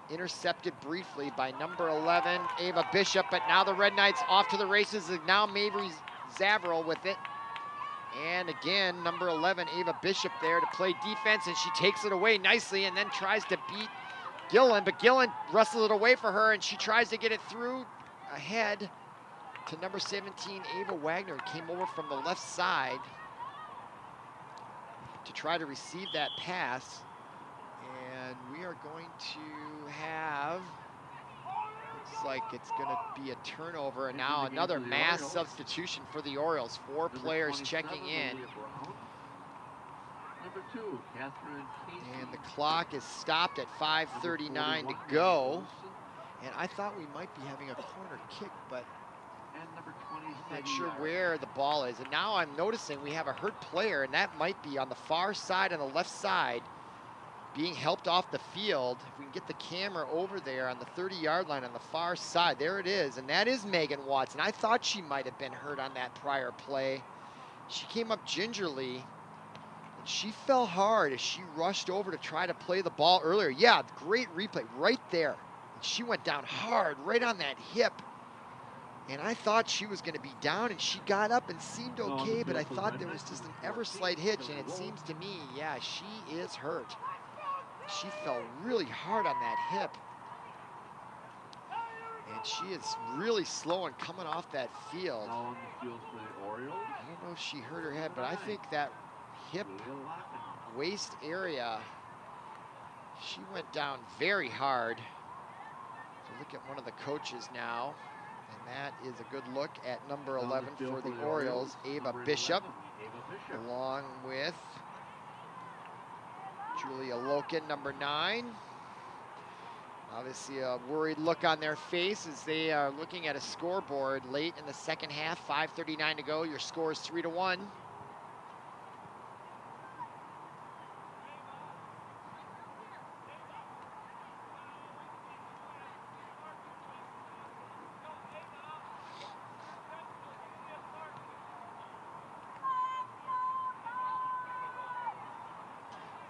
S1: intercepted briefly by number 11, Ava Bishop, but now the Red Knights off to the races, and now Mavry Zavarel with it. And again, number 11, Ava Bishop there to play defense, and she takes it away nicely and then tries to beat Gillen, but Gillen wrestles it away for her, and she tries to get it through ahead to number 17, Ava Wagner. Came over from the left side to try to receive that pass. And we are going to have, looks like it's going to be a turnover, and now another mass substitution for the Orioles. 4 players checking in. And the clock is stopped at 5:39 to go. And I thought we might be having a corner kick, but I'm not sure where the ball is. And now I'm noticing we have a hurt player, and that might be on the far side, on the left side, being helped off the field. If we can get the camera over there on the 30-yard line on the far side, there it is, and that is Megan Watson. I thought she might have been hurt on that prior play. She came up gingerly, and she fell hard as she rushed over to try to play the ball earlier. Yeah, great replay right there. And she went down hard right on that hip, and I thought she was going to be down, and she got up and seemed okay, but I thought there was just an ever slight hitch, and it seems to me, yeah, she is hurt. She fell really hard on that hip. And she is really slow and coming off that field. I don't know if she hurt her head, but I think that hip waist area, she went down very hard. So look at one of the coaches now. And that is a good look at number 11 for the Orioles, Ava Bishop, along with Julia Loken, number 9. Obviously a worried look on their face as they are looking at a scoreboard late in the second half. 5:39 to go. Your score is 3-1.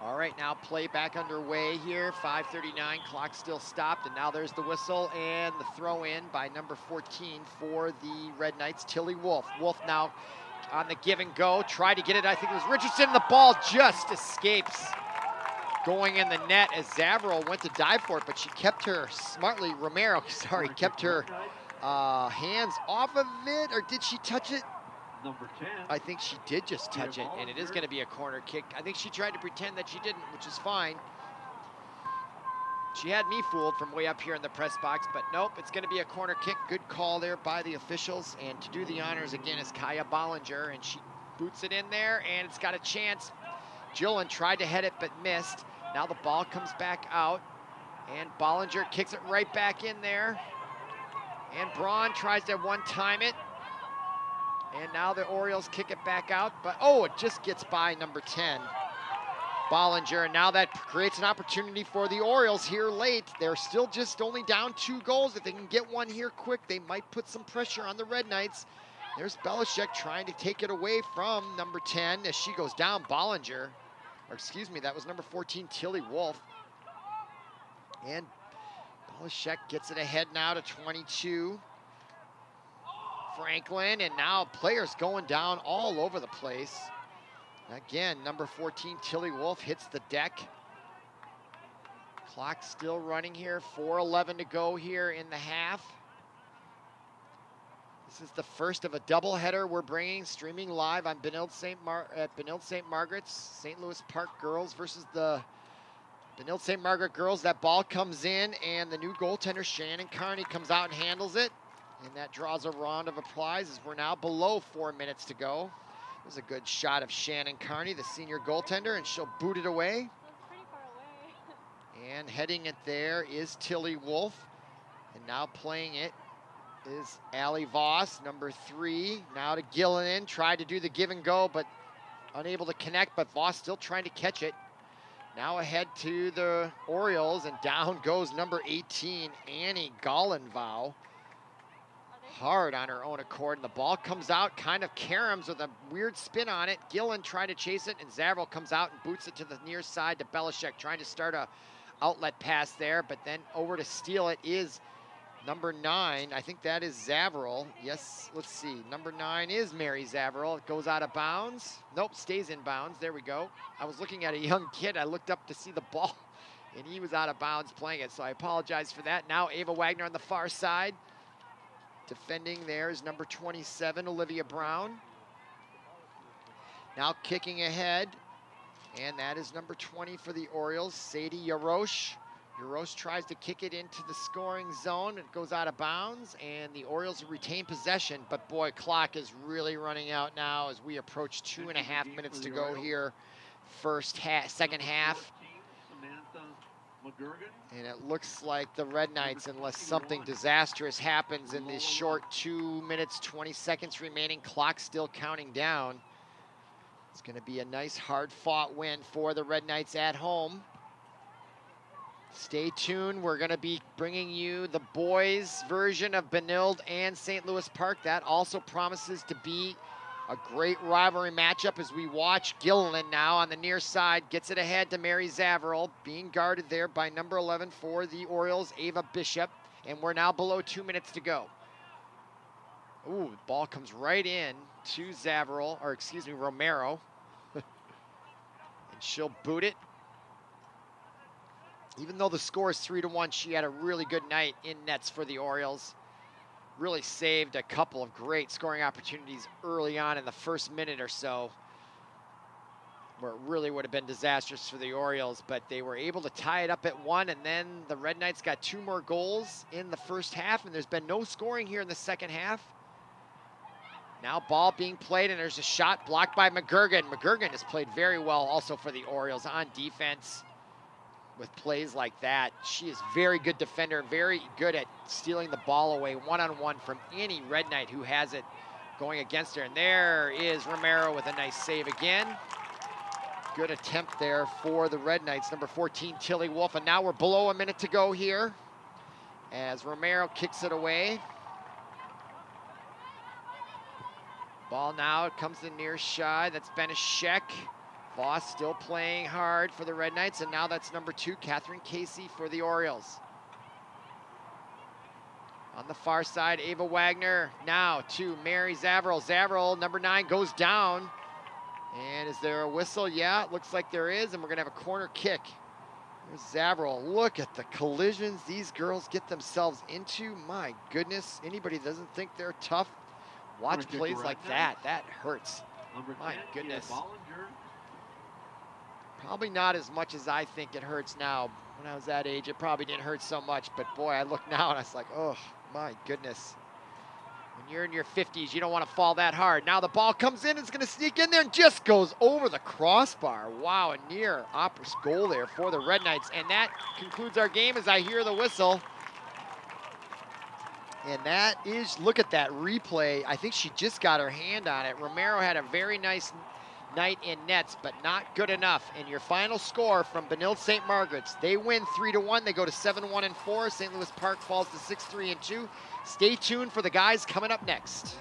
S1: All right, now play back underway here. 5:39, clock still stopped, and now there's the whistle and the throw in by number 14 for the Red Knights, Tilly Wolf. Wolf now on the give and go, tried to get it, I think it was Richardson, the ball just escapes going in the net as Zavarel went to dive for it, but she kept her smartly, kept her hands off of it, or did she touch it?
S2: Number 10.
S1: I think she did just touch it, and it is going to be a corner kick. I think she tried to pretend that she didn't, which is fine. She had me fooled from way up here in the press box, but nope, it's going to be a corner kick. Good call there by the officials, and to do the honors again is Kaya Bollinger, and she boots it in there, and it's got a chance. Julen tried to head it, but missed. Now the ball comes back out, and Bollinger kicks it right back in there, and Braun tries to one-time it. And now the Orioles kick it back out, but oh, it just gets by number 10, Ballinger. And now that creates an opportunity for the Orioles here late. They're still just only down 2 goals. If they can get one here quick, they might put some pressure on the Red Knights. There's Belichick trying to take it away from number 10 as she goes down. Ballinger, or excuse me, that was number 14, Tilly Wolf. And Belichick gets it ahead now to 22. Franklin, and now players going down all over the place. Again, number 14, Tilly Wolf hits the deck. Clock still running here, 4:11 to go here in the half. This is the first of a doubleheader we're bringing, streaming live on Benilde St. Margaret's. St. Louis Park girls versus the Benilde St. Margaret girls. That ball comes in, and the new goaltender, Shannon Carney, comes out and handles it. And that draws a round of applause as we're now below 4 minutes to go. There's a good shot of Shannon Carney, the senior goaltender, and she'll boot it away.
S3: That's pretty far away.
S1: And heading it there is Tilly Wolf. And now playing it is Allie Voss, number 3. Now to Gillen, tried to do the give and go, but unable to connect, but Voss still trying to catch it. Now ahead to the Orioles, and down goes number 18, Annie Gallenvow. Hard on her own accord, and the ball comes out, kind of caroms with a weird spin on it. Gillen trying to chase it, and Zavril comes out and boots it to the near side to Belichick, trying to start a outlet pass there, but then over to steal it is number 9. I think that is Zavril. Yes, let's see. Number 9 is Mary Zavril. It goes out of bounds. Nope, stays in bounds. There we go. I was looking at a young kid. I looked up to see the ball, and he was out of bounds playing it, so I apologize for that. Now Ava Wagner on the far side. Defending there is number 27, Olivia Braun. Now kicking ahead, and that is number 20 for the Orioles, Sadie Yarosh. Yarosh tries to kick it into the scoring zone. It goes out of bounds, and the Orioles retain possession. But boy, clock is really running out now as we approach 2.5 minutes to go here. Second half. And it looks like the Red Knights, unless something disastrous happens in this short 2 minutes, 20 seconds remaining, clock still counting down. It's going to be a nice, hard-fought win for the Red Knights at home. Stay tuned. We're going to be bringing you the boys' version of Benilde and St. Louis Park. That also promises to be a great rivalry matchup as we watch Gillen now on the near side. Gets it ahead to Mary Zavril, being guarded there by number 11 for the Orioles, Ava Bishop. And we're now below 2 minutes to go. Ooh, the ball comes right in to Zavril, or excuse me, Romero. And she'll boot it. Even though the score is 3-1, she had a really good night in nets for the Orioles. Really saved a couple of great scoring opportunities early on in the first minute or so, where it really would have been disastrous for the Orioles, but they were able to tie it up at 1, and then the Red Knights got 2 more goals in the first half, and there's been no scoring here in the second half. Now ball being played, and there's a shot blocked by McGurgan. McGurgan has played very well also for the Orioles on defense. With plays like that, she is very good defender, very good at stealing the ball away one-on-one from any Red Knight who has it going against her. And there is Romero with a nice save again. Good attempt there for the Red Knights, number 14, Tilly Wolf. And now we're below a minute to go here as Romero kicks it away. Ball now comes to near side. That's Benishek. Voss still playing hard for the Red Knights, and now that's number 2, Catherine Casey for the Orioles. On the far side, Ava Wagner now to Mary Zavril. Zavril, number 9, goes down. And is there a whistle? Yeah, it looks like there is, and we're going to have a corner kick. There's Zavril. Look at the collisions these girls get themselves into. My goodness, anybody doesn't think they're tough, watch plays like that. That hurts. My goodness. Probably not as much as I think it hurts now. When I was that age, it probably didn't hurt so much, but boy, I look now and I was like, oh my goodness. When you're in your 50s, you don't want to fall that hard. Now the ball comes in, it's gonna sneak in there and just goes over the crossbar. Wow, a near opposite goal there for the Red Knights. And that concludes our game as I hear the whistle. And that is, look at that replay. I think she just got her hand on it. Romero had a very nice night in nets, but not good enough. And your final score from Benilde St. Margaret's, they win 3-1. They go to 7-1-4. St. Louis Park falls to 6-3-2. Stay tuned for the guys coming up next.